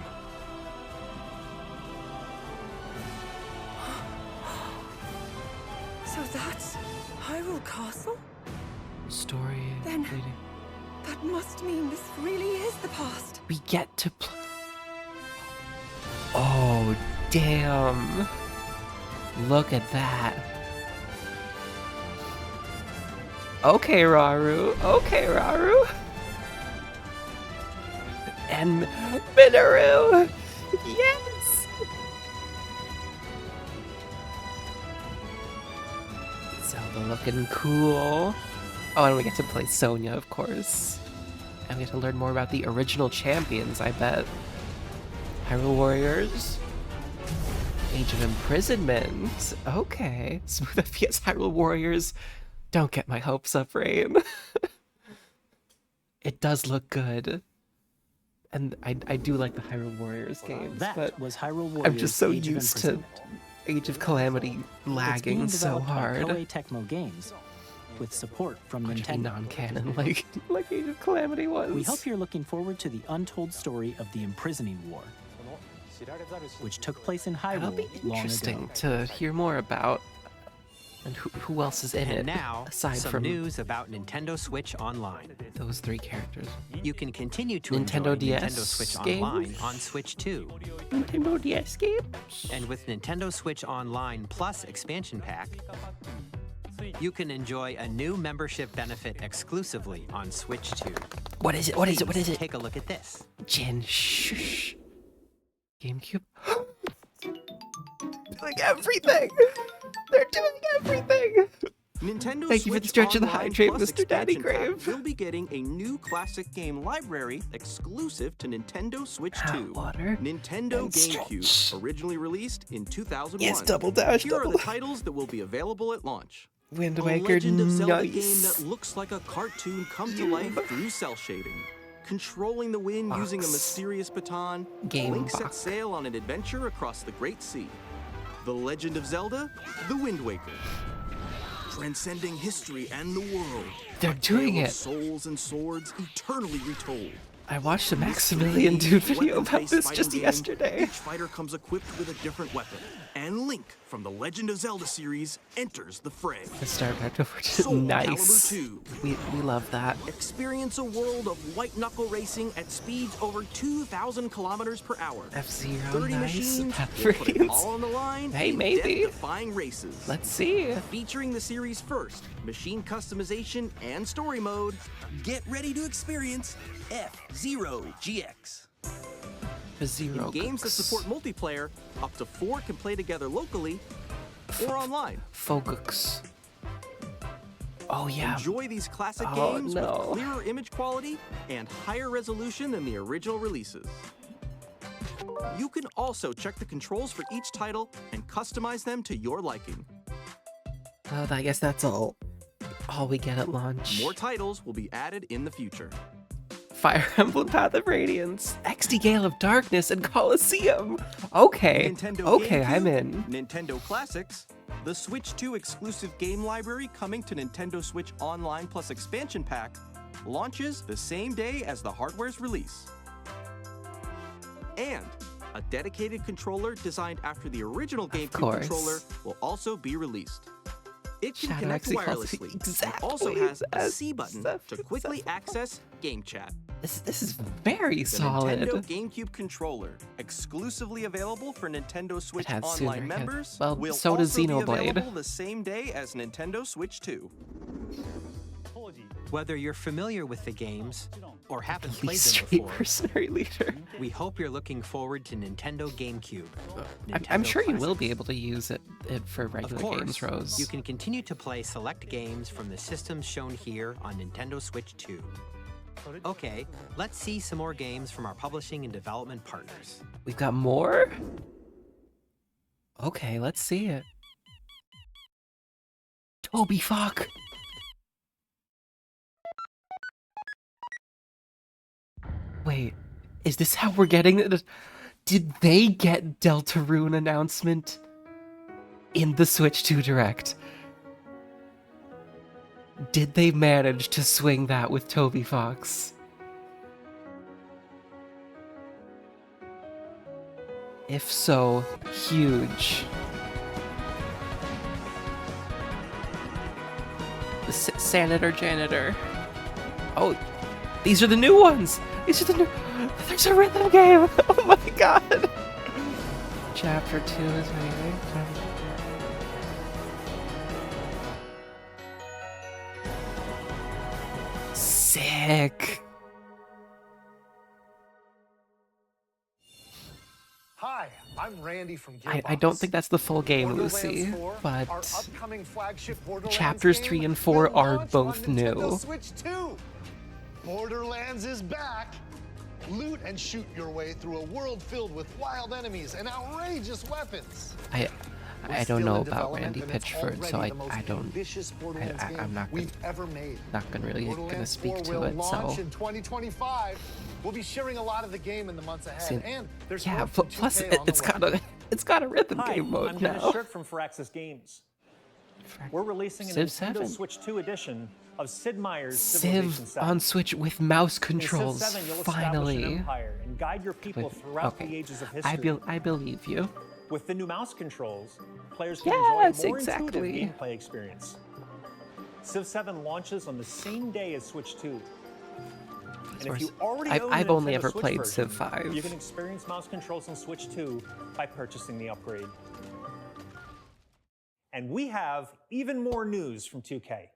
So that's Hyrule Castle? Story... Then that must mean this really is the past. We get to play... Oh, damn. Look at that. Okay, Raru. Okay, Raru. And Minoru. Yes. Zelda looking cool. Oh, and we get to play Sonya, of course. And we get to learn more about the original champions, I bet. Hyrule Warriors. Age of Imprisonment. Okay. Smooth FPS Hyrule Warriors. Don't get my hopes up, Rain. It does look good. And I do like the Hyrule Warriors games, but was Hyrule Warriors I'm just so Age of used to Age of Calamity lagging so hard. Koei Tecmo Games, with support from Nintendo. Non-canon like Age of Calamity was. We hope you're looking forward to the untold story of the Imprisoning War, which took place in Hyrule That'll be long interesting ago. to hear more about. And who else is in it? And now, aside some from news about Nintendo Switch Online. Those 3 characters. You can continue to Nintendo enjoy DS Nintendo Switch games? Online on Switch 2. Nintendo DS games? And with Nintendo Switch Online Plus expansion pack, you can enjoy a new membership benefit exclusively on Switch 2. What is it? What is it? What is it? Take a look at this. Jen, shush. GameCube. Doing everything. They're doing everything. Nintendo Thank you for the Switch stretch of the Online hydrate, Plus Mr. Daddy expansion Grave. pack will be getting a new classic game library exclusive to Nintendo Switch 2. Water. Nintendo And GameCube, originally released in 2001. Yes, double dash, Here are double the dash. titles that will be available at launch. Wind The Waker, Legend of Zelda nice. game that looks like a cartoon come to life through cell shading. Controlling the wind using a mysterious baton, Game Link box. sets sail on an adventure across the Great Sea. The Legend of Zelda, The Wind Waker. Transcending history and the world. They're A doing tale of it. Souls and swords eternally retold. I watched a Maximilian Dude video about Weapons-based this fighting just game, yesterday. Each fighter comes equipped with a different weapon. And Link from the Legend of Zelda series enters the fray. The Star Trek over Soul nice. Calibur 2. We love that. Experience a world of white knuckle racing at speeds over 2,000 kilometers per hour. F-Zero, 30 nice. machines Path will put it Radiance. all on the line. Hey, in maybe. death-defying races. Let's see. Featuring the series' first machine customization and story mode, get ready to experience F-Zero GX. F-Zero In games that support multiplayer, up to 4 can play together locally or online. Fogux. Oh yeah. Enjoy these classic Oh, games no. with clearer image quality and higher resolution than the original releases. You can also check the controls for each title and customize them to your liking. Oh, I guess that's all we get at launch. More titles will be added in the future. Fire Emblem Path of Radiance, XD Gale of Darkness, and Colosseum. Okay. Nintendo Okay, GameCube, I'm in. Nintendo Classics, the Switch 2 exclusive game library coming to Nintendo Switch Online Plus expansion pack, launches the same day as the hardware's release. And a dedicated controller designed after the original GameCube course. controller will also be released. It can Shadow connect actually calls it wirelessly and exactly also has a as C button to quickly access Game Chat. This is very The solid. Nintendo GameCube controller, exclusively available for Nintendo Switch had Online sooner, yeah. members, Well, will so does also be Xenoblade. available the same day as Nintendo Switch 2. Whether you're familiar with the games or haven't played them Street before, Mercenary Leader. we hope you're looking forward to Nintendo GameCube. I'm Nintendo sure you will Classics. be able to use it for Of regular course, games, Rose. you can continue to play select games from the systems shown here on Nintendo Switch 2. Okay, let's see some more games from our publishing and development partners. We've got more? Okay, let's see it. Toby Fuck! Wait, is this how we're getting it? Did they get Deltarune announcement in the Switch 2 Direct? Did they manage to swing that with Toby Fox? If so, huge. The Senator Janitor. Oh, these are the new ones! These are the new... There's a rhythm game! Oh my god! Chapter 2 is waiting. Sick! Hi, I'm Randy from Gearbox. I don't think that's the full game, Lucy, but chapters 3 and 4 are both new. Switch 2. Borderlands is back. Loot and shoot your way through a world filled with wild enemies and outrageous weapons. I don't know about Randy Pitchford, so I'm not gonna really gonna speak to it. Launch So in 2025. We'll be sharing a lot of the game in the months ahead, and there's yeah, more but from plus 2K on the way. it's got a rhythm Hi, game mode I'm now. Dennis Shirk from Firaxis Games. We're releasing a Civ Nintendo 7? Switch 2 edition of Sid Meier's Civ Civilization 7. on Switch with mouse In controls. Civ 7, you'll establish an Finally. empire and guide your people throughout the ages of history. I believe you. With the new mouse controls, players can enjoy a more intuitive gameplay experience. Civ 7 launches on the same day as Switch 2. And if you already own I've only ever Switch played version, Civ 5. You can experience mouse controls on Switch 2 by purchasing the upgrade. And we have even more news from 2K.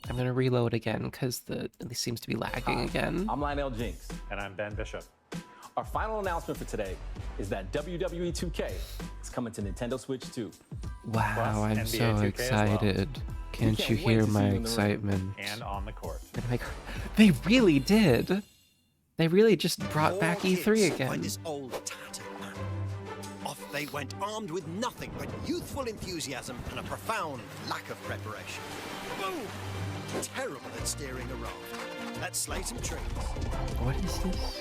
I'm gonna reload again because it seems to be lagging again. I'm Lionel Jinks. And I'm Ben Bishop. Our final announcement for today is that WWE 2K is coming to Nintendo Switch 2. Wow, I'm NBA so 2K excited. Can't you hear my excitement? And on the court. They really did. They really just brought back E3 By again. this old tattered man. Off they went armed with nothing but youthful enthusiasm and a profound lack of preparation. Boom! Terrible at steering a raft. Let's slay some trees. What is this?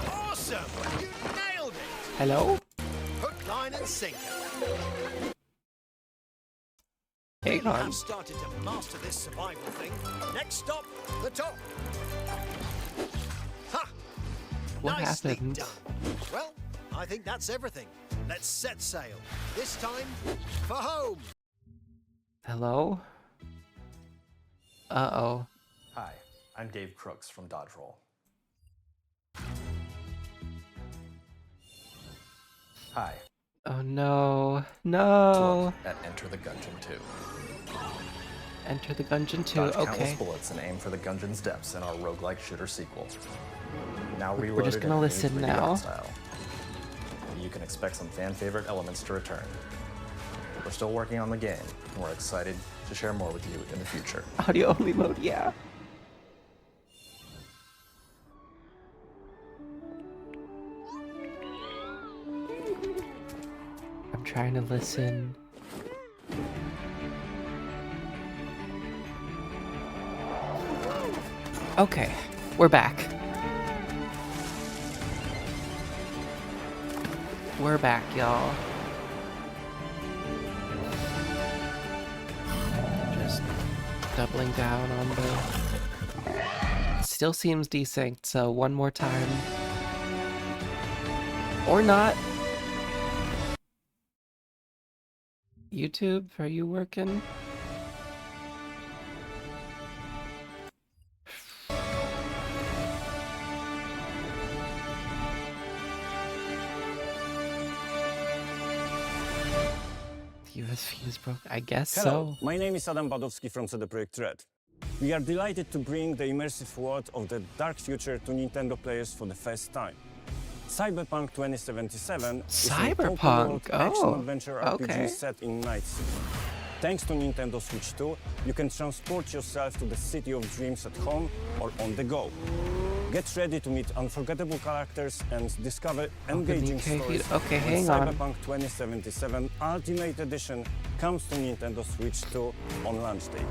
Awesome! You nailed it! Hello? Hook, line, and sinker. Hang We on. have started to master this survival thing. Next stop, the top. Ha! What Nicely happened? done. Well, I think that's everything. Let's set sail. This time, for home. Hello? Uh-oh. Hi, I'm Dave Crooks from Dodge Roll. Hi. Oh no. No. Look at Enter the Gungeon 2. Enter the Gungeon 2, Dodge countless okay. bullets and aim for the Gungeon's depths in our roguelike shooter sequel. Now We're reloaded just gonna in listen new 3D now. art style. You can expect some fan-favorite elements to return. We're still working on the game, and we're excited to share more with you in the future. Audio only mode, yeah. I'm trying to listen. Okay, we're back. We're back, y'all. Just doubling down on the... Still seems desynced, so one more time. Or not. YouTube, are you working? The USB is broke. I guess Hello, so. my name is Adam Badowski from CD Projekt Red. We are delighted to bring the immersive world of the dark future to Nintendo players for the first time. Cyberpunk 2077 is a Cyberpunk? action-adventure Oh, RPG okay. set in Night City. Thanks to Nintendo Switch 2, you can transport yourself to the city of dreams at home or on the go. Get ready to meet unforgettable characters and discover engaging stories Okay, when hang on. Cyberpunk 2077 Ultimate Edition comes to Nintendo Switch 2 on launch day.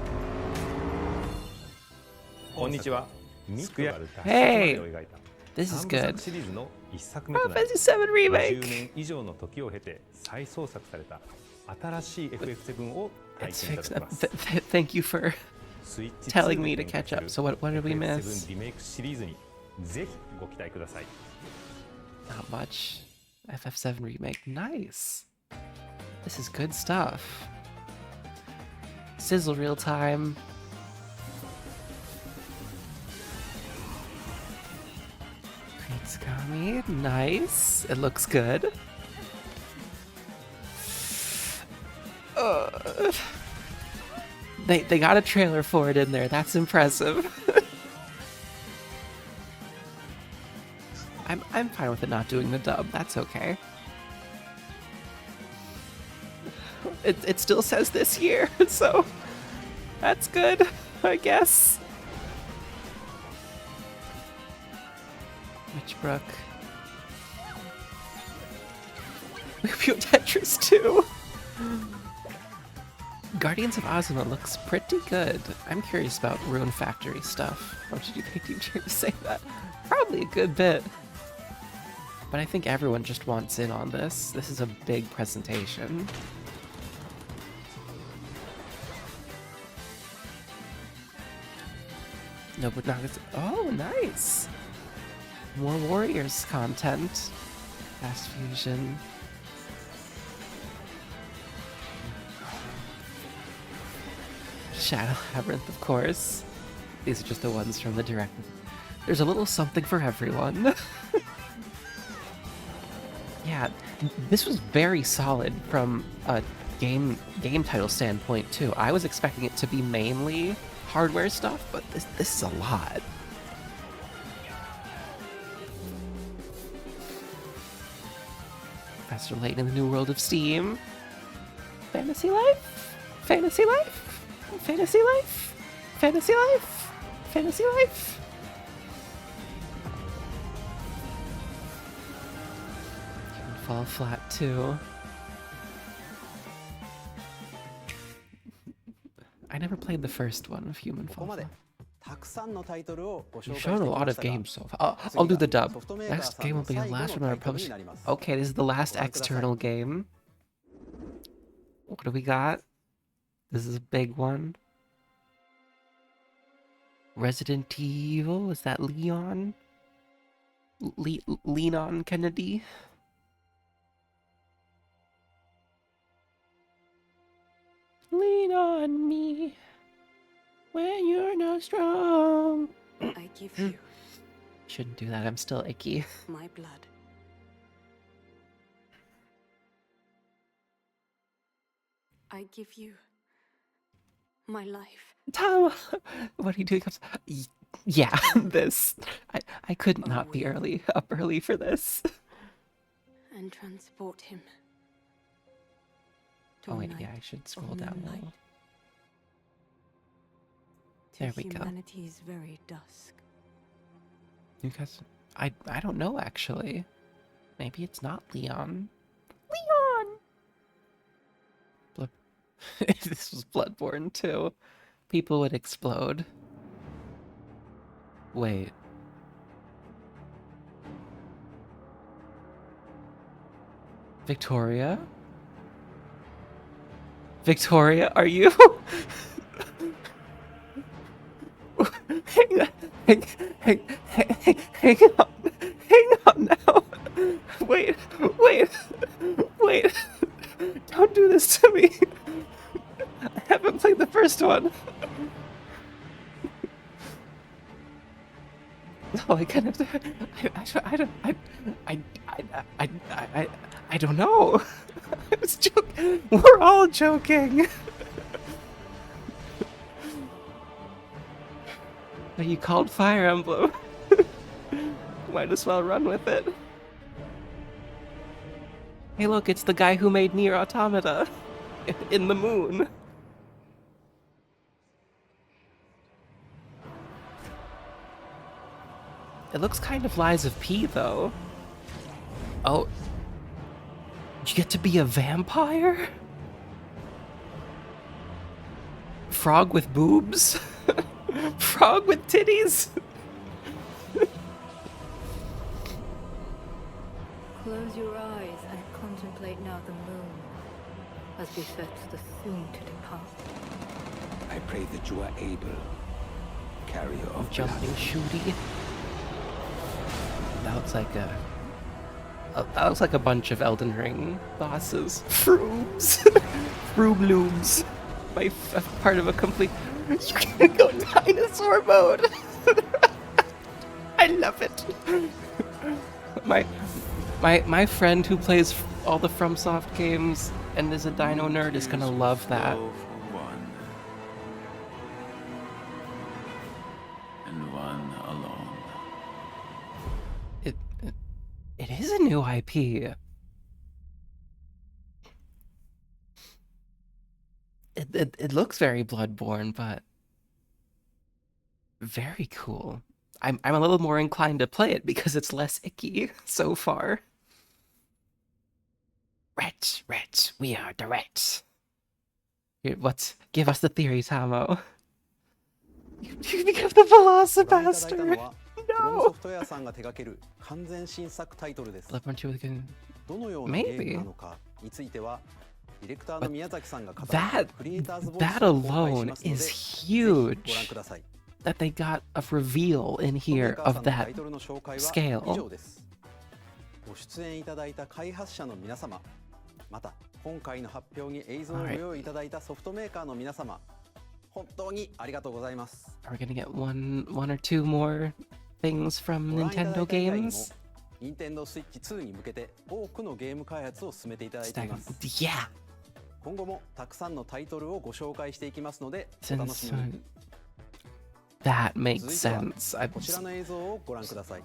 Hey! This is good. Final Fantasy VII Remake! It's fixed. Thank you for telling me to catch up. So what did we miss? Not much. FF7 Remake. Nice. This is good stuff. Sizzle real time. Kami, nice. It looks good. They got a trailer for it in there. That's impressive. I'm fine with it not doing the dub. That's okay. It still says this year, so that's good, I guess. Witchbrook. Yu-Gi-Oh! Tetris 2! Guardians of Ozma looks pretty good. I'm curious about Rune Factory stuff. How much did you pay DJ to say that? Probably a good bit. But I think everyone just wants in on this. This is a big presentation. No, but not. Oh, nice! More Warriors content. Fast Fusion. Shadow Labyrinth, of course. These are just the ones from the direct. There's a little something for everyone. Yeah, this was very solid from a game title standpoint too. I was expecting it to be mainly hardware stuff, but this is a lot. Professor Layton in the New World of Steam. Fantasy Life? Fantasy Life? Fantasy Life? Fantasy Life? Fantasy Life? You can fall flat too. I never played the first one of Human Fall Flat. You've shown a lot of games so far. I'll do the dub. Next game will be the last one I publish. Okay, this is the last external game. What do we got? This is a big one. Resident Evil? Is that Leon? Leon Kennedy? Lean on me when you're not strong. I give you Shouldn't do that, I'm still icky. my blood. I give you my life. Tom, what are you doing? Yeah, this. I could not be up early for this. And transport him. Oh wait, yeah, I should scroll down a little. There we go. Humanity's very dusk. You guys, I don't know actually. Maybe it's not Leon. Leon. If this was Bloodborne too, people would explode. Wait. Victoria? Victoria, are you? Hang on now. Wait. Don't do this to me. I haven't played the first one. Oh, I don't know. I was joking. We're all joking. But you called Fire Emblem. Might as well run with it. Hey look, it's the guy who made Nier Automata. In the moon. It looks kind of Lies of P, though. Oh. You get to be a vampire? Frog with boobs? Frog with titties? Close your eyes and contemplate now the moon, as befits the soon to depart. I pray that you are able, carrier of jumping shooty. That looks like a bunch of Elden Ring bosses. Frooms. Frooblooms. Part of a complete. You can go dinosaur mode. I love it. My friend who plays all the FromSoft games and is a dino nerd is gonna love that. And one alone. It is a new IP. It looks very Bloodborne, but very cool. I'm a little more inclined to play it because it's less icky so far. Rats, we are the rats. Here, give us the theories, Hamo. You become the Velocipaster. No. Bloodborne 2 again. Maybe. But that alone is huge. That they got a reveal in here of that scale. ご出演いただいた開発者の皆様、また今回の発表に映像をご用意いただいたソフトメーカーの皆様、本当にありがとうございます。Are we gonna get one or two more things from Nintendo games? Nintendo Switch 2に向けて多くのゲーム開発を進めていただいています。Yeah. 今後もたくさんのタイトルをご紹介していきますので、お楽しみに。That makes sense. こちらの映像をご覧ください。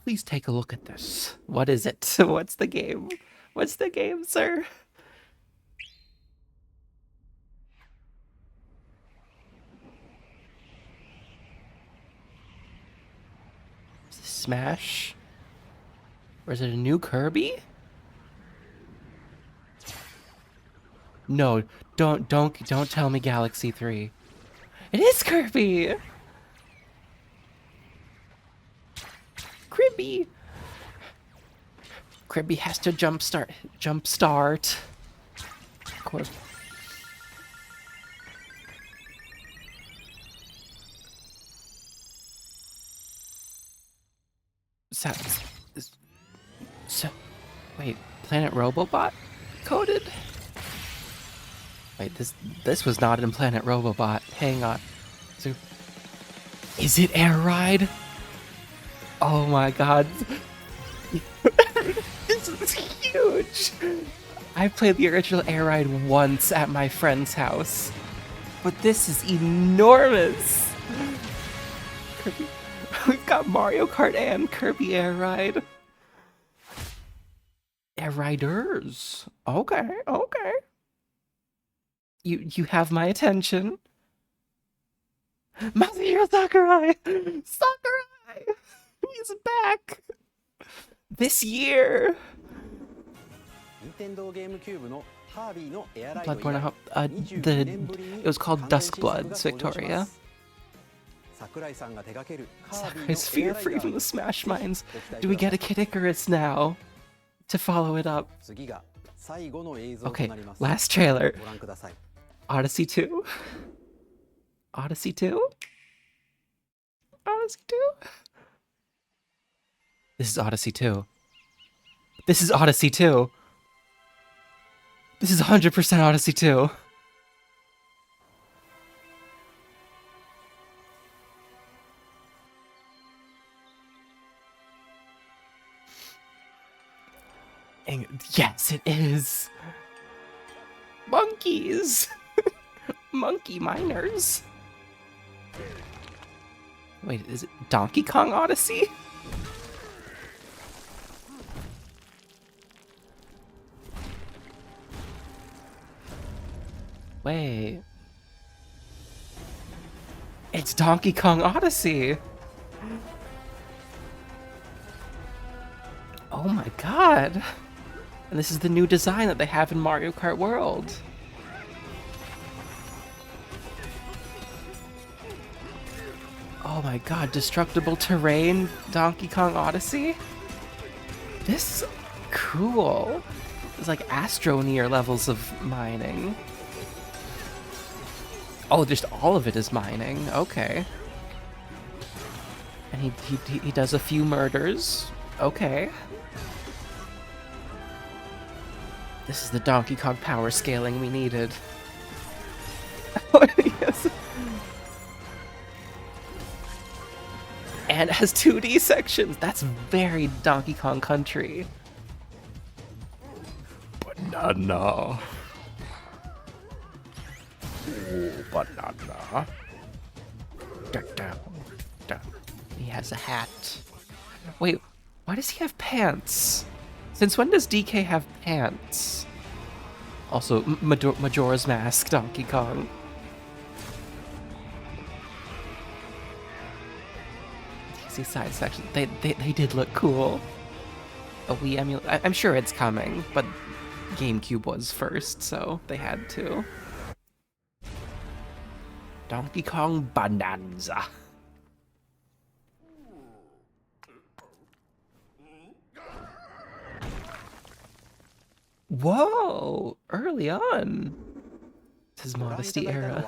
Please take a look at this. What is it? What's the game? What's the game, sir? Is this Smash? Or is it a new Kirby? No, don't tell me Galaxy 3. It is Kirby! Kirby! Kirby has to jumpstart. Of course. So, wait, Planet Robobot coded? Wait, this was not in Planet Robobot. Hang on. So, is it Air Ride? Oh my god. This is huge. I played the original Air Ride once at my friend's house, but this is enormous. Kirby. We've got Mario Kart and Kirby Air Ride. Air Riders. Okay. You have my attention. Masahiro Sakurai! Sakurai! He's back! This year! Bloodborne, it was called Duskbloods, Victoria. Sakurai's fear-free from the Smash Mines. Do we get a Kid Icarus now? To follow it up. Okay, last trailer. Odyssey 2? Odyssey 2? Odyssey 2? This is Odyssey 2. This is Odyssey 2. This is 100% Odyssey 2. And yes, it is. Monkeys. Monkey miners. Wait, is it Donkey Kong Odyssey? Wait. It's Donkey Kong Odyssey. Oh my god. And this is the new design that they have in Mario Kart World. Oh my god, destructible terrain, Donkey Kong Odyssey? This is cool. It's like Astroneer levels of mining. Oh, just all of it is mining. Okay. And he does a few murders. Okay. This is the Donkey Kong power scaling we needed. Yes. And it has 2D sections. That's very Donkey Kong Country. Banana. Ooh, banana. He has a hat. Wait, why does he have pants? Since when does DK have pants? Also, Majora's Mask, Donkey Kong. These side sections, they did look cool. A Wii emulator, I'm sure it's coming, but GameCube was first, so they had to. Donkey Kong Bonanza. Whoa! Early on! This is Modesty era.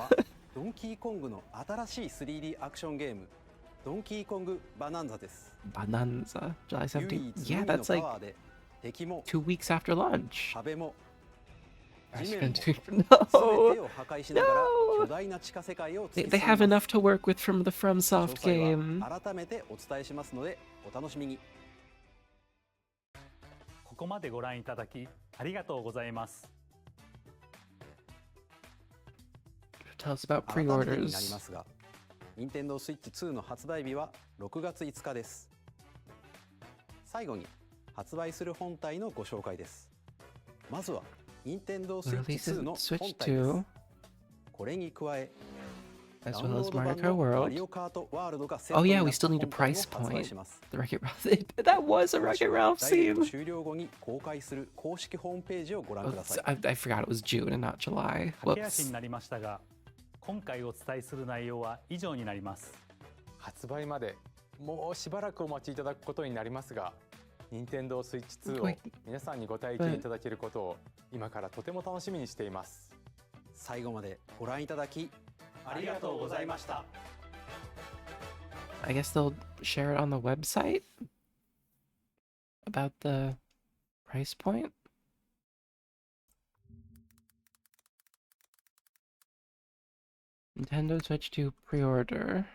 Donkey Kong の新しい 3D アクションゲーム Donkey Kong Bonanza です。 Bonanza, July 17th. Yeah, that's like 2 weeks after launch. 壁も I 地面も spent 全て no. を破壊しながら巨大な地下世界を突き They 進 have みます enough to work with from the 詳 FromSoft 細 game. は改めてお伝えしますのでお楽しみに。ここまでご覧いただきありがとうございます。 Tell us about 改めてになり pre-orders. ますが、Nintendo Switch 2の発売日は6月5日です。最後に発売する本体のご紹介です。まずは Nintendo Switch Releases 2の Switch 本体です。 2, これに加え as ダウン well ロ as ード版 Mario Kart のマ World. リオカートワールドがセッ Oh トに yeah, な we った still need a 本体 price も発売 point. します。 The Wreck-It Ralph. That was a 詳し Wreck-It くは Ralph ダイレクト scene. 終了後に公開する公式ホームページをご覧 Oh, ください。 I forgot it was June and not July. 駆け足 Whoops. になりましたが、今回お伝えする内容は以上になります。発売までもうしばらくお待ちいただくことになりますが、Nintendo Switch 2を皆さんにご体験いただけることを今からとても楽しみにしています。最後までご覧いただきありがとうございました。 I guess they'll share it on the website about the price point. Nintendo Switch 2 pre-order.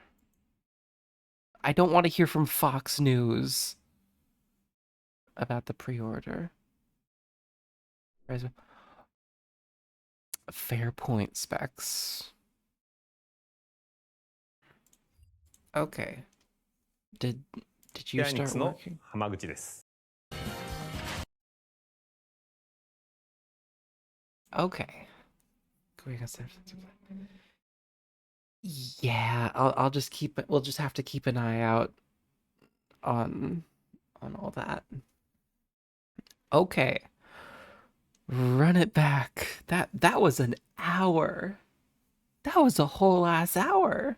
I don't want to hear from Fox News about the pre-order. Fair point specs. Okay. Did you start working? 浜口です。 Okay. Yeah, I'll just keep it. We'll just have to keep an eye out on all that. Okay. Run it back. That was an hour. That was a whole ass hour.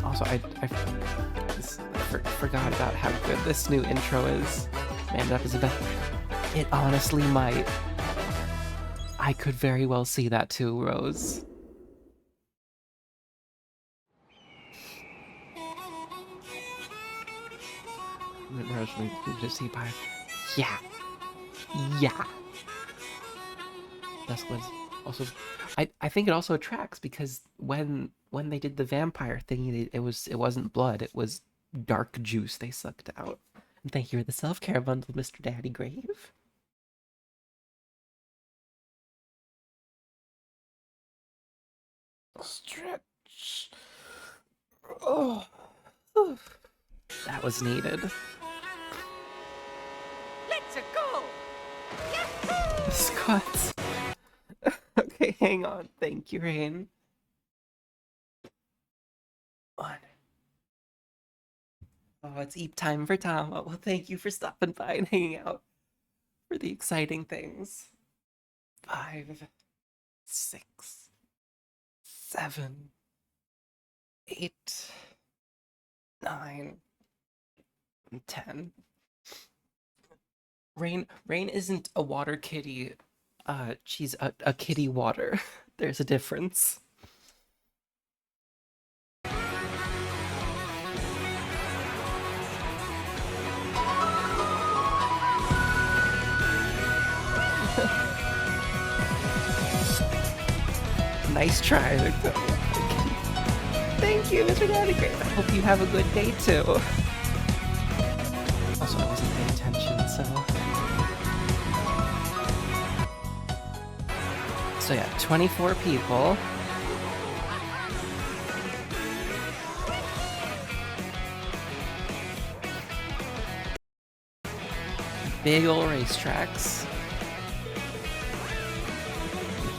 Also, I forgot about how good this new intro is. Man Up is about. It honestly might. I could very well see that too, Rose. Rose, to see by. Yeah. Yeah. That's was also. I think it also tracks because when they did the vampire thing, it wasn't blood. It was dark juice they sucked out. And thank you for the self-care bundle, Mr. Daddy Grave. Stretch. Oh. That was needed. Let's go. Scots. Okay, hang on. Thank you, Rain. One. Oh, it's eep time for Tom. Well, thank you for stopping by and hanging out for the exciting things. 5, 6, 7, 8, 9, 10. Rain isn't a water kitty. She's a kitty water. There's a difference. Nice try, Victoria. Thank you, Mr. Daddy Grave. I hope you have a good day too. Also, I wasn't paying attention, so yeah, 24 people. Big ol' racetracks.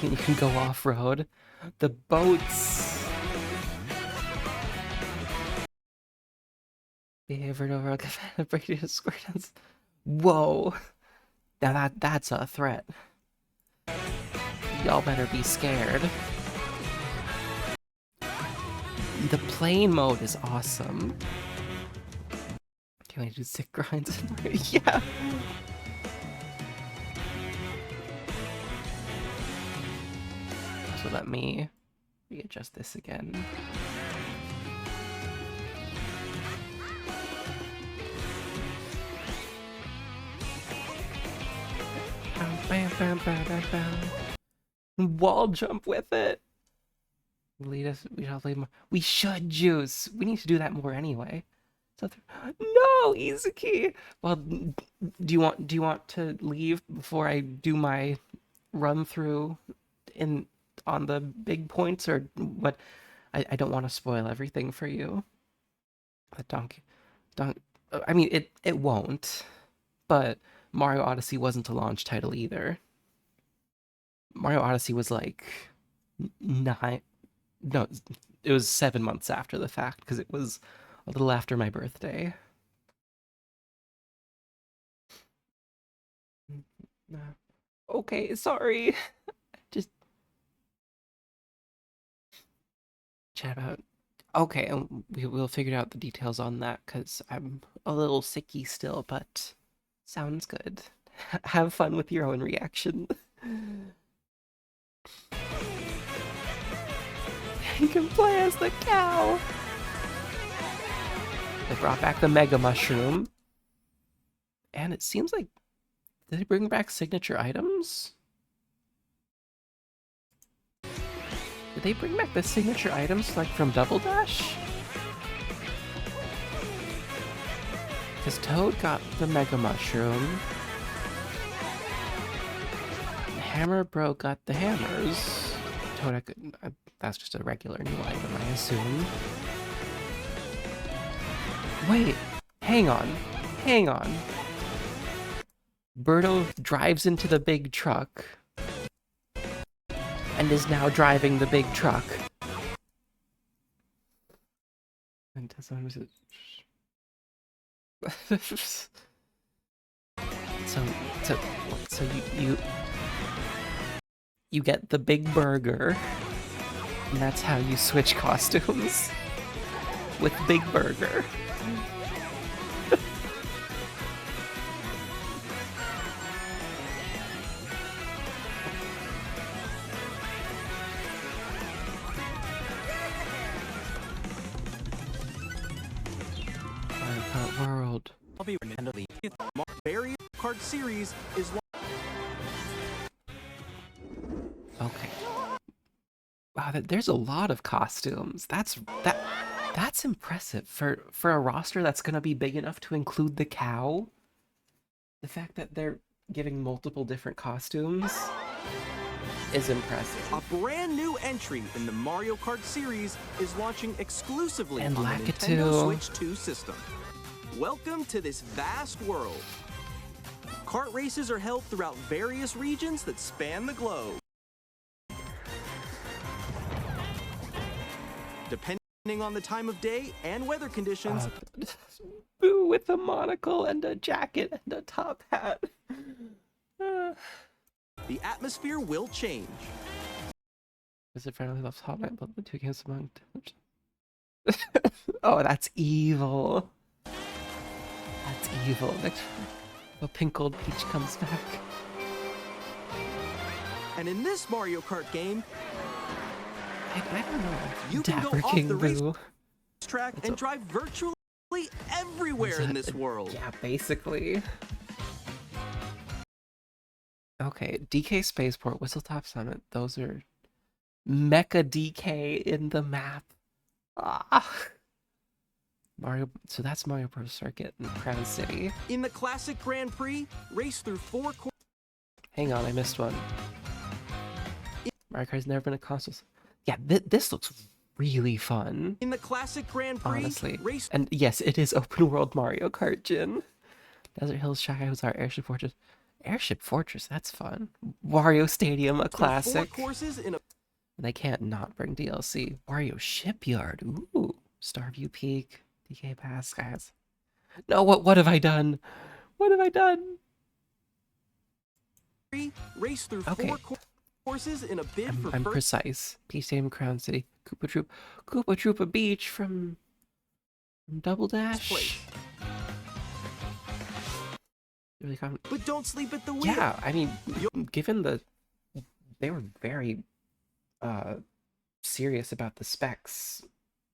You can go off-road. The boats. Behavior over Brady square dance. Whoa. Now that's a threat. Y'all better be scared. The plane mode is awesome. Can I do sick grinds? Yeah. So let me readjust this again. Bam, bam, bam, bam, bam. Wall jump with it. Lead us. We shall lead more. We should juice. We need to do that more anyway. So no, Izuki. Well, do you want to leave before I do my run through on the big points, or what? I don't want to spoil everything for you. But I mean, it won't. But Mario Odyssey wasn't a launch title either. Mario Odyssey was like 9. No, it was 7 months after the fact because it was a little after my birthday. Okay, sorry. Just chat about. Okay, and we'll figure out the details on that because I'm a little sicky still, but sounds good. Have fun with your own reaction. You can play as the cow. They brought back the Mega Mushroom. And it seems like... Did they bring back signature items? Did they bring back the signature items like from Double Dash? Because Toad got the Mega Mushroom. Hammer Bro got the hammers. Toad, that's just a regular new item, I assume. Wait, hang on. Birdo drives into the big truck and is now driving the big truck. And so you get the big burger, and that's how you switch costumes with Big Burger. World. I'll be Nintendo. The Mario Kart series is. Okay. Wow, there's a lot of costumes. That's impressive for a roster that's gonna be big enough to include the cow. The fact that they're giving multiple different costumes is impressive. A brand new entry in the Mario Kart series is launching exclusively And on the Lakitu. Nintendo Switch 2 system. Welcome to this vast world. Kart races are held throughout various regions that span the globe. Depending on the time of day and weather conditions. Boo with a monocle and a jacket and a top hat. The atmosphere will change. Is it friendly left hot night, but the two games among. Oh, that's evil. That's evil. A pink old peach comes back. And in this Mario Kart game, I don't know. You can Dapper go King off the Boo. racetrack and drive virtually everywhere in this world. Yeah, basically. Okay, DK Spaceport, Whistletop Summit. Those are Mecha DK in the map. Ah. Mario. So that's Mario Bros. Circuit in Crown City. In the classic Grand Prix, race through 4 courses. Hang on, I missed one. Mario Kart's never been a console. Yeah, this looks really fun. In the classic Grand Prix, honestly. race. And yes, it is open world Mario Kart, Jin. Desert Hills, Shy Bazaar, Airship Fortress. Airship Fortress, that's fun. Wario Stadium, a classic. 4 courses in a. They can't not bring DLC. Wario Shipyard, ooh. Starview Peak, DK Pass, guys. No, what have I done? What have I done? Race through Okay. 4 courses in a bid for I'm first. precise. Peace Stadium, Crown City, Koopa Troopa Beach from Double Dash. Place. Really But don't sleep at the wheel. yeah, I mean, given they were very serious about the specs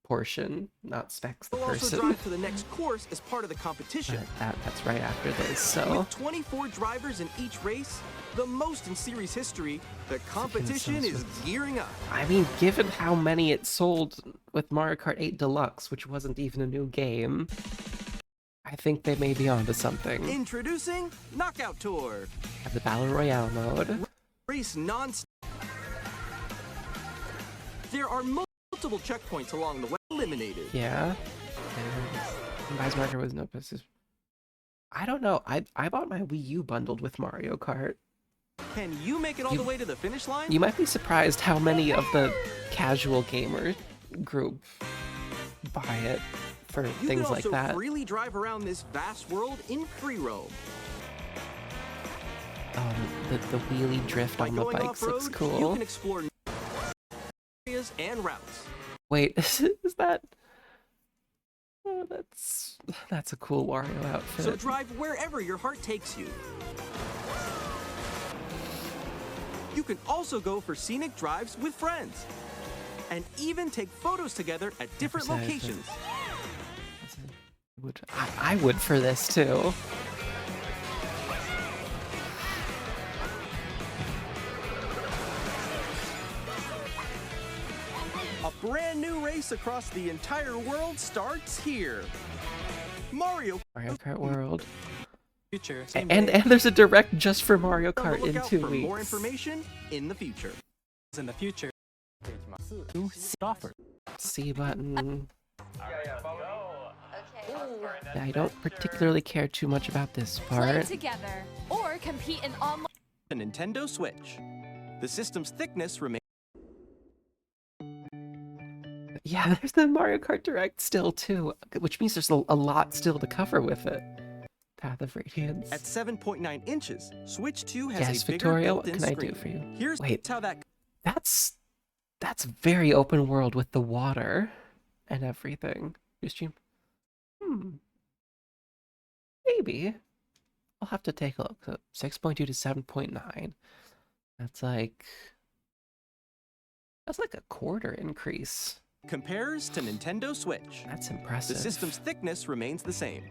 portion, not Specs the We'll also person. drive to the next course as part of the competition. That's right after this, so... With 24 drivers in each race, the most in series history, the competition is gearing up. I mean, given how many it sold with Mario Kart 8 Deluxe, which wasn't even a new game, I think they may be onto something. Introducing Knockout Tour. Have the Battle Royale mode. Race non-stop. There are multiple checkpoints along the way. Eliminated. Yeah. Buys marker was no business. I don't know. I bought my Wii U bundled with Mario Kart. Can you make it all the way to the finish line? You might be surprised how many of the casual gamer group buy it for things like that. You can also freely drive around this vast world in free roam. The wheelie drift on the bikes looks cool. You can explore areas and routes. Wait, is that? Oh, that's a cool Wario outfit. So drive wherever your heart takes you. You can also go for scenic drives with friends, and even take photos together at different locations. I would for this too. A brand new race across the entire world starts here. Mario Kart World. Future. And there's a direct just for Mario Kart in 2 weeks. More information in the future. In the future, offer. C button. Yeah, I don't particularly care too much about this part. Play together or compete in online. The Nintendo Switch. The system's thickness remains. Yeah, there's the Mario Kart Direct still too, which means there's a lot still to cover with it. Path of Radiance. At 7.9 inches, Switch 2 has yes, a bigger Victoria, what built-in can screen. I do for you? Here's how that. That's very open world with the water and everything. Your stream. Maybe. I'll have to take a look. So 6.2 to 7.9. That's like a quarter increase. Compares to Nintendo Switch. That's impressive. The system's thickness remains the same.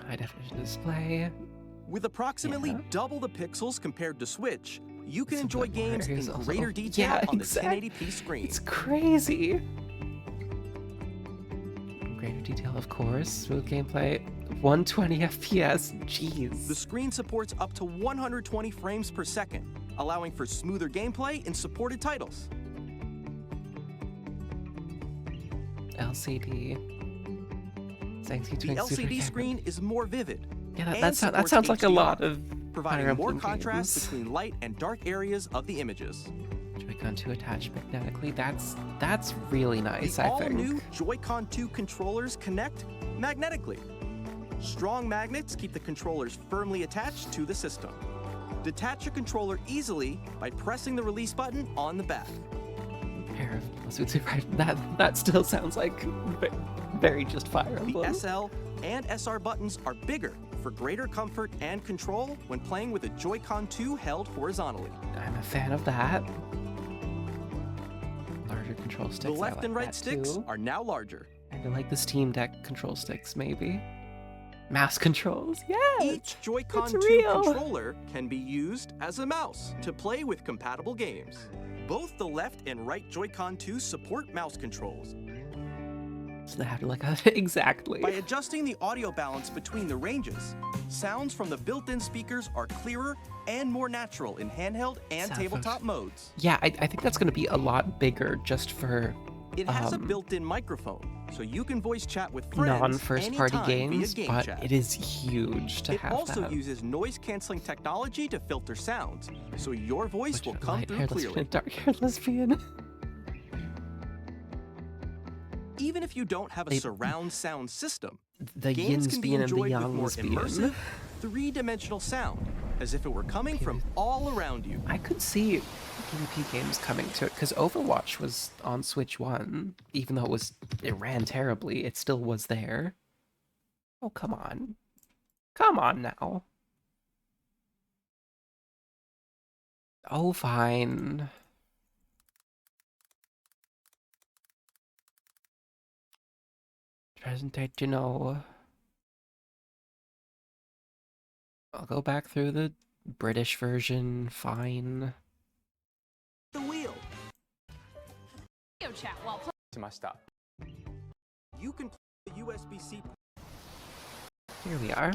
High definition display. With approximately double the pixels compared to Switch, you can enjoy games in greater detail on the 1080p screen. It's crazy. Greater detail, of course. Smooth gameplay. 120 FPS. Jeez. The screen supports up to 120 frames per second, allowing for smoother gameplay in supported titles. LCD. The LCD screen is more vivid. Yeah, that sounds like a lot of providing more contrast between light and dark areas of the images. Joy-Con 2 attached magnetically. That's really nice, The I think. all-new Joy-Con 2 controllers connect magnetically. Strong magnets keep the controllers firmly attached to the system. Detach a controller easily by pressing the release button on the back. Pair of that still sounds like very just Fire Emblem. The SL and SR buttons are bigger for greater comfort and control when playing with a Joy-Con 2 held horizontally. I'm a fan of that. Larger control sticks. The left and right sticks are now larger. And I like the Steam Deck control sticks, maybe. Mouse controls, yeah. Each Joy-Con 2 controller can be used as a mouse to play with compatible games. Both the left and right Joy-Con 2 support mouse controls. So they have to exactly. By adjusting the audio balance between the ranges, sounds from the built-in speakers are clearer and more natural in handheld and tabletop modes. Yeah, I think that's going to be a lot bigger just for It has a built-in microphone, so you can voice chat with friends non-first-party anytime games, via game but chat. it is huge to have It also that. uses noise-canceling technology to filter sounds, so your voice will come through clearly. Dark-haired lesbian. Even if you don't have a surround sound system, The games can be Yinsbian and the enjoyed with more Yongsbian. immersive, three-dimensional sound, as if it were coming from all around you. I could see PvP games coming to it, because Overwatch was on Switch 1, even though it ran terribly, it still was there. Oh, come on. Come on now. Oh, fine. Present to know. I'll go back through the British version, fine. The wheel. Chat while You can play the USB-C. Here we are.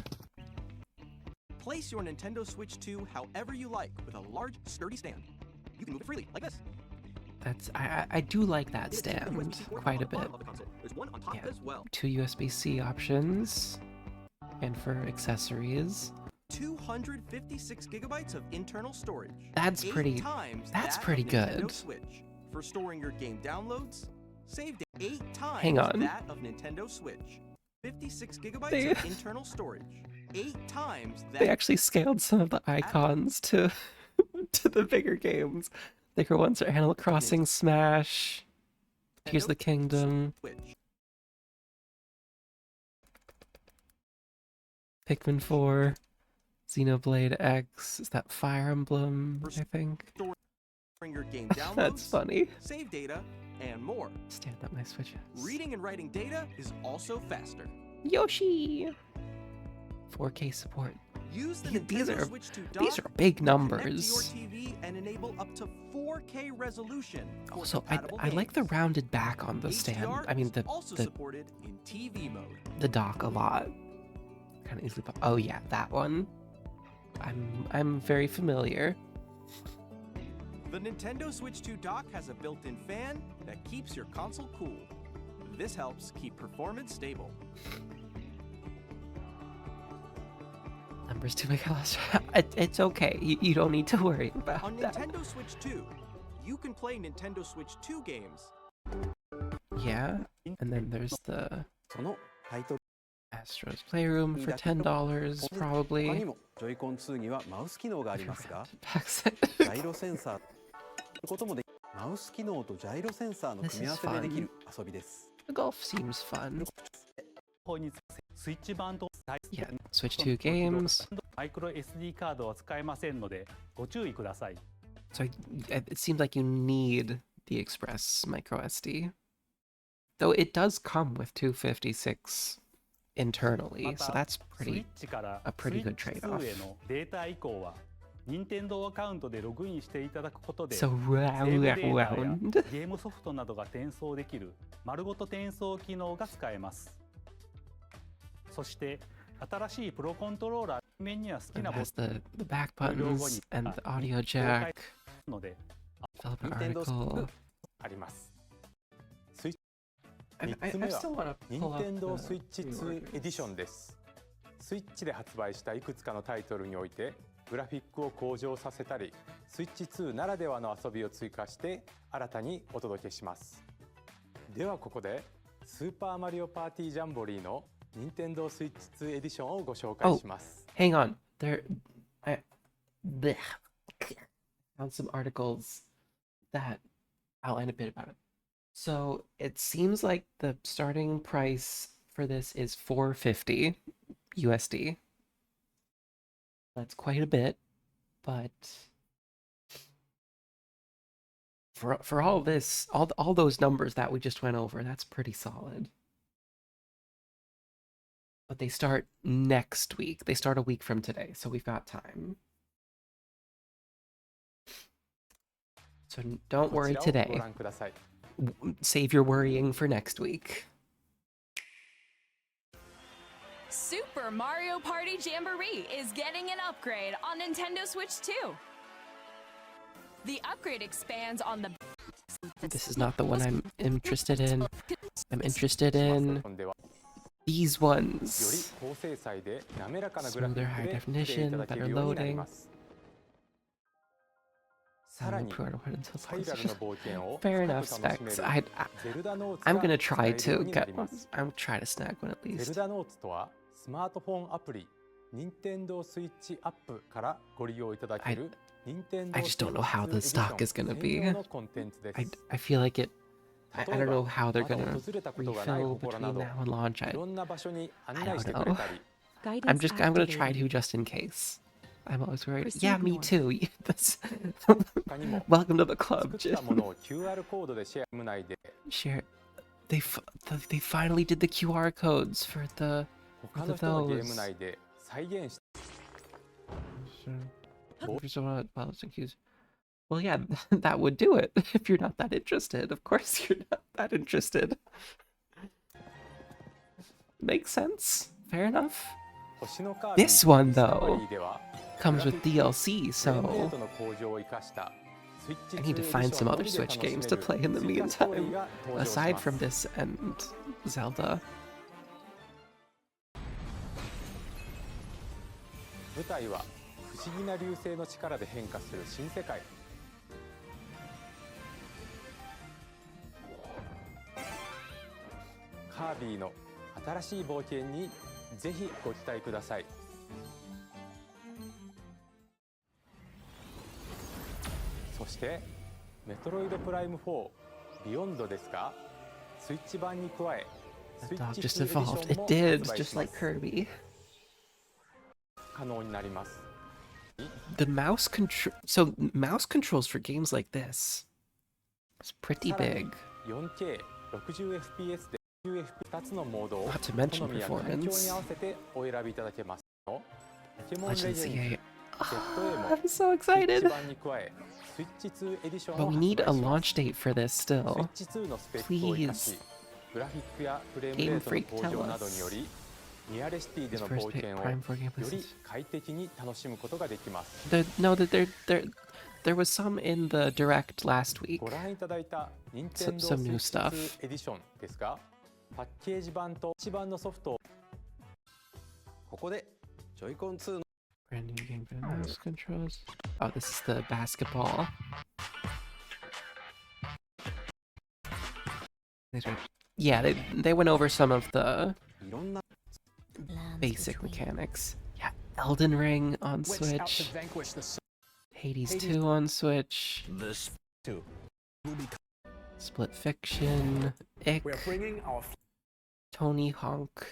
Place your Nintendo Switch 2 however you like with a large, sturdy stand. You can move it freely, like this. I do like that stand quite a bit. There's one on top as well. 2 USB-C options, and for accessories. 256 gigabytes of internal storage. That's pretty. That's pretty good. Nintendo Switch for storing your game downloads. Saved 8 times Hang on. that of Nintendo Switch. 56 gigabytes of internal storage. 8 times that. They actually scaled some of the icons to to the bigger games. Bigger ones are Animal Crossing, Smash, Tears of the Kingdom, Pikmin 4, Xenoblade X. Is that Fire Emblem? I think. Storing your game downloads. That's funny. Save data and more. Stand up my Switch. Reading and writing data is also faster. Yoshi. 4K support. Use the These Nintendo are Switch 2 dock, these are big connect numbers. to your TV and enable up to 4K resolution. Also, I like the rounded back on the stand. I mean also supported in TV mode. the dock a lot. Kind of easily. Oh yeah, that one. I'm very familiar. The Nintendo Switch 2 dock has a built-in fan that keeps your console cool. This helps keep performance stable. Numbers too big. It's okay. You don't need to worry about On that. Nintendo Switch 2, you can play Nintendo Switch 2 games. Yeah, and then there's the Astro's Playroom for $10 probably. 他にも Joy-Con 2にはマウス機能がありますが、ジャイロセンサーこともでき、マウス機能とジャイロセンサーの組み合わせでできる遊びです。 The golf seems fun. スイッチ版と Yeah, Switch 2 games. マイクロ SD カードは使えませんのでご注意ください。 So it seems like you need the Express micro SD. Though it does come with 256 internally, so that's a pretty good trade-off. データ移行は任天堂アカウントでログインしていただくことで、 So セーブデータや round. ゲームソフトなどが転送できる丸ごと転送機能が使えます。そして新しいプロコントローラー面には好き It なボ has タン the back buttons and the audio jack. ので Developer article. あります。I 3つ目 still は want to pull up 任天堂 the スイッチ2エディションです。スイッチで発売したいくつかのタイトルにおいてグラフィックを向上させたり、スイッチ2ならではの遊びを追加して新たにお届けします。ではここでスーパーマリオパーティージャンボリーの任天堂スイッチ2エディションをご紹介します。Hang on. Blech. Found some articles that outline a bit about it. So it seems like the starting price for this is $450 USD. That's quite a bit, but for all this, all those numbers that we just went over, that's pretty solid. But they start next week. They start a week from today, so we've got time. So don't worry today. Save your worrying for next week. Super Mario Party Jamboree is getting an upgrade on Nintendo Switch 2. The upgrade expands on the... This is not the one I'm interested in. I'm interested in these ones. Smoother high definition, better loading. Fair enough specs. I'm gonna try to get one. I'm trying to snag one at least. ゼルダノーツとはスマートフォンアプリ任天堂スイッチアップからご利用いただける I just don't know how the stock is gonna be. I feel like it. I don't know how they're gonna refill between now and launch. I don't know. I'm gonna try to just in case. I'm always worried. Yeah, me too. Welcome to the club, Jim. Share. They finally did the QR codes for those. Well, yeah, that would do it if you're not that interested. Of course you're not that interested. Makes sense. Fair enough. This one, though, comes with DLC, so I need to find some other Switch games to play in the meantime, aside from this and Zelda. 舞台は不思議な流星の力で変化する新世界。カービィの新しい冒険にぜひご期待ください。そしてメトロイドプライム4ビヨンドですが、スイッチ版に加え、スイッチ2エディションも発売します。可能になります。The mouse mouse controls for games like this is pretty big. 4K 60 FPS で2つのモードを Not to mention 好みや環境に performance. 合わせてお選びいただけますよ。ポケモンレジェン Legends ズ CA. セット A も I'm so スイッ excited. チ版に加え、スイッチ2エディション But を we 発 need 売 a します。 launch date for this スイッ still. チ2のスペックを生かし、グラフィックやフレームレートの向上などにより、ニアレシティでの冒険をより快適に楽しむことができます。No, there was some in the direct last week. ご覧いただいた任天堂 Some スイ new ッチ stuff. 2エディションですが、パッケージ版と一番のソフトをここでジョイコン2の Brand new game for the mouse controls. Oh, this is the basketball. Yeah, they went over some of the basic mechanics. Yeah, Elden Ring on Switch. Hades 2 on Switch. Split Fiction. Ick. Tony Hawk.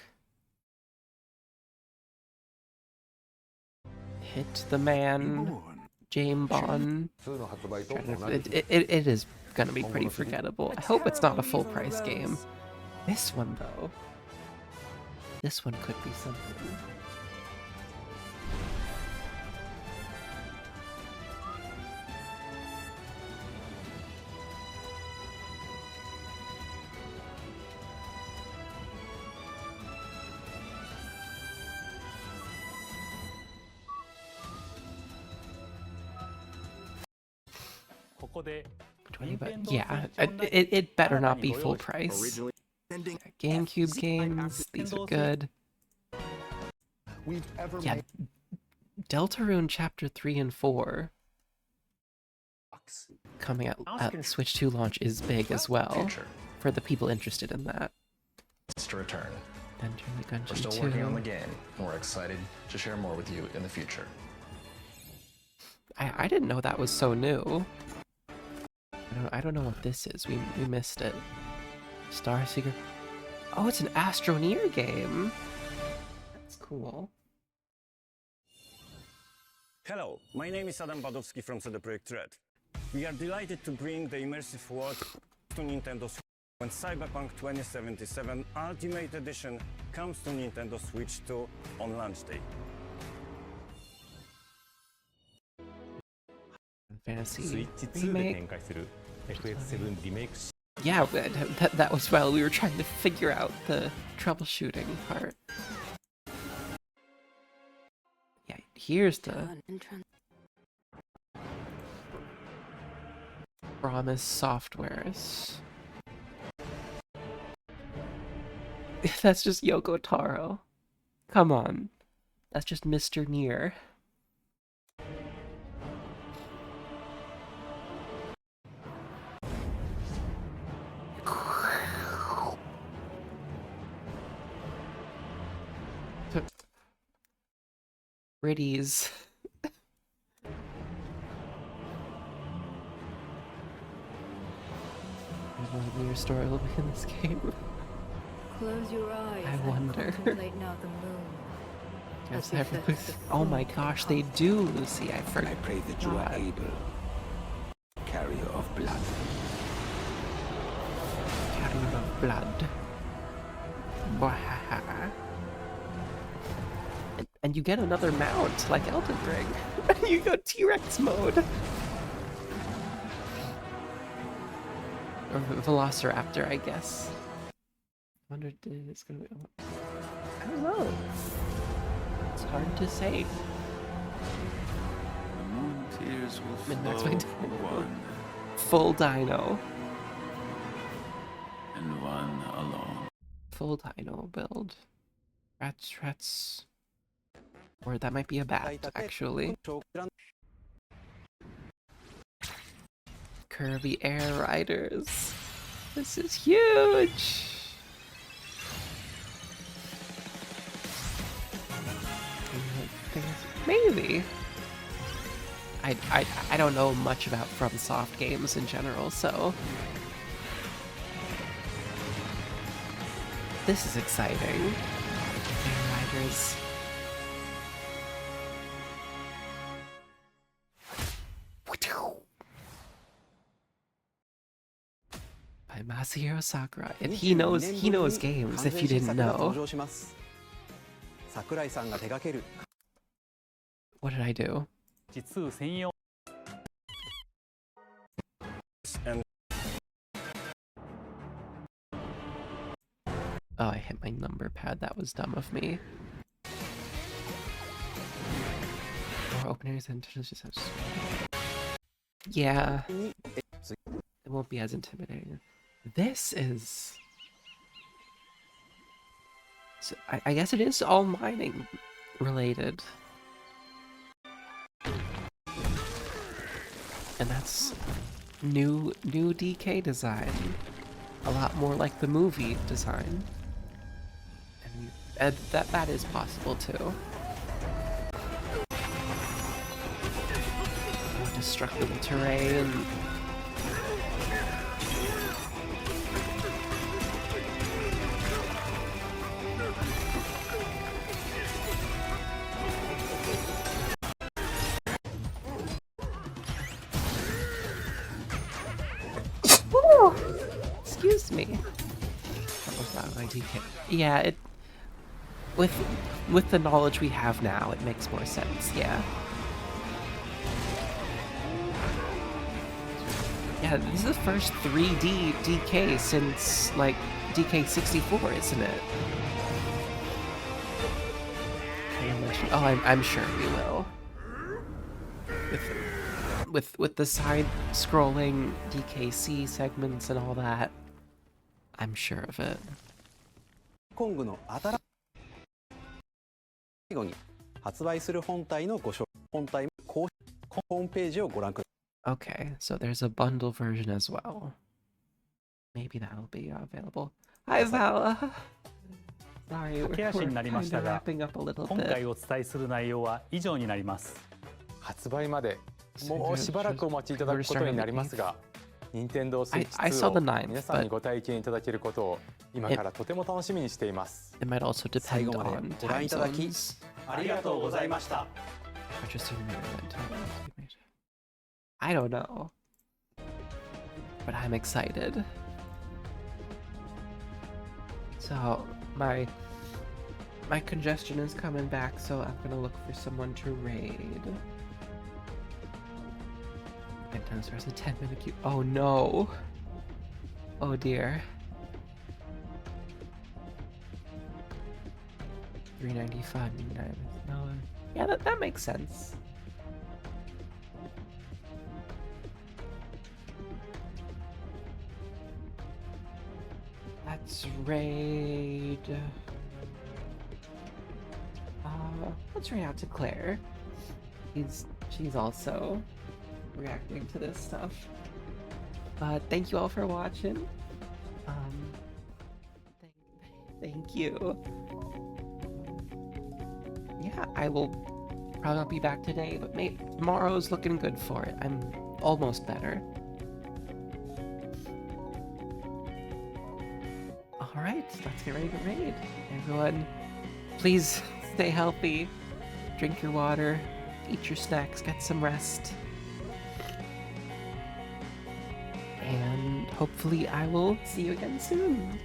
Hit the Man. James Bond. It is gonna be pretty forgettable. I hope it's not a full price game. This one though. This one could be something. But yeah, it better not be full price. GameCube games, these are good. Yeah, Deltarune Chapter 3 and 4 coming out at Switch 2 launch is big as well for the people interested in that. To return. Enter the Gungeon We're still 2. working on the game, and we're excited to share more with you in the future. I didn't know that was so new. I don't know what this is. We missed it. Star Seeker. Oh, it's an Astroneer game. That's cool. Hello, my name is Adam Badowski from CD Projekt Red. We are delighted to bring the immersive world to Nintendo Switch when Cyberpunk 2077 Ultimate Edition comes to Nintendo Switch 2 on launch day. Fantasy remake. Yeah, that was while we were trying to figure out the troubleshooting part. Yeah, here's the Promise Softwares. That's just Yoko Taro. Come on. That's just Mr. Nier. Riddies. There's a weird story living in this game. Close your eyes. I wonder. Contemplate now the moon. Yes, oh my gosh, they do, Lucy. I forgot. I pray that you are able, carrier of blood. Carrier of blood. Bwahaha. And you get another mount, like Elden Ring. You go T-Rex mode. Or Velociraptor, I guess. I wonder if it's gonna be... I don't know. It's hard to say. The moon tears will Min-max flow my for dino. one, Full dino. and one alone. Full dino build. Rats. Or that might be a bat, actually. Curvy air riders. This is huge. Maybe. I don't know much about FromSoft games in general, so this is exciting. Air riders. By Masahiro Sakurai, and he knows games. If you didn't know, what did I do? Oh, I hit my number pad. That was dumb of me. More openers and just have... Yeah, it won't be as intimidating. This is... So I guess it is all mining related. And that's new DK design. A lot more like the movie design. And that is possible too. More destructible terrain. Excuse me. That was not my DK. Yeah, it... With the knowledge we have now, it makes more sense, yeah. Yeah, this is the first 3D DK since, like, DK64, isn't it? Oh, I'm sure we will. With the side-scrolling DKC segments and all that, I'm sure of it. Okay, so there's a bundle version as well. Maybe that'll be available. Hi, Vala! Sorry, we're kind of wrapping up a little bit. 今回お伝えする内容は以上になります。発売までもうしばらくお待ちいただくことになりますが、任天堂スイッチ2を皆さんにご体験いただけることを今からとても楽しみにしています。最後までご覧いただきありがとうございました。I don't know, but I'm excited. So my congestion is coming back, so I'm gonna look for someone to raid. And there's a 10-minute queue. Oh no! Oh dear. 395. No. Yeah, that makes sense. Let's raid. Let's raid out to Claire. She's also reacting to this stuff. Thank you all for watching. Thank you. Yeah, I will probably not be back today, but maybe tomorrow's looking good for it. I'm almost better. Alright, let's get ready to raid. Everyone, please stay healthy. Drink your water, eat your snacks, get some rest. And hopefully I will see you again soon.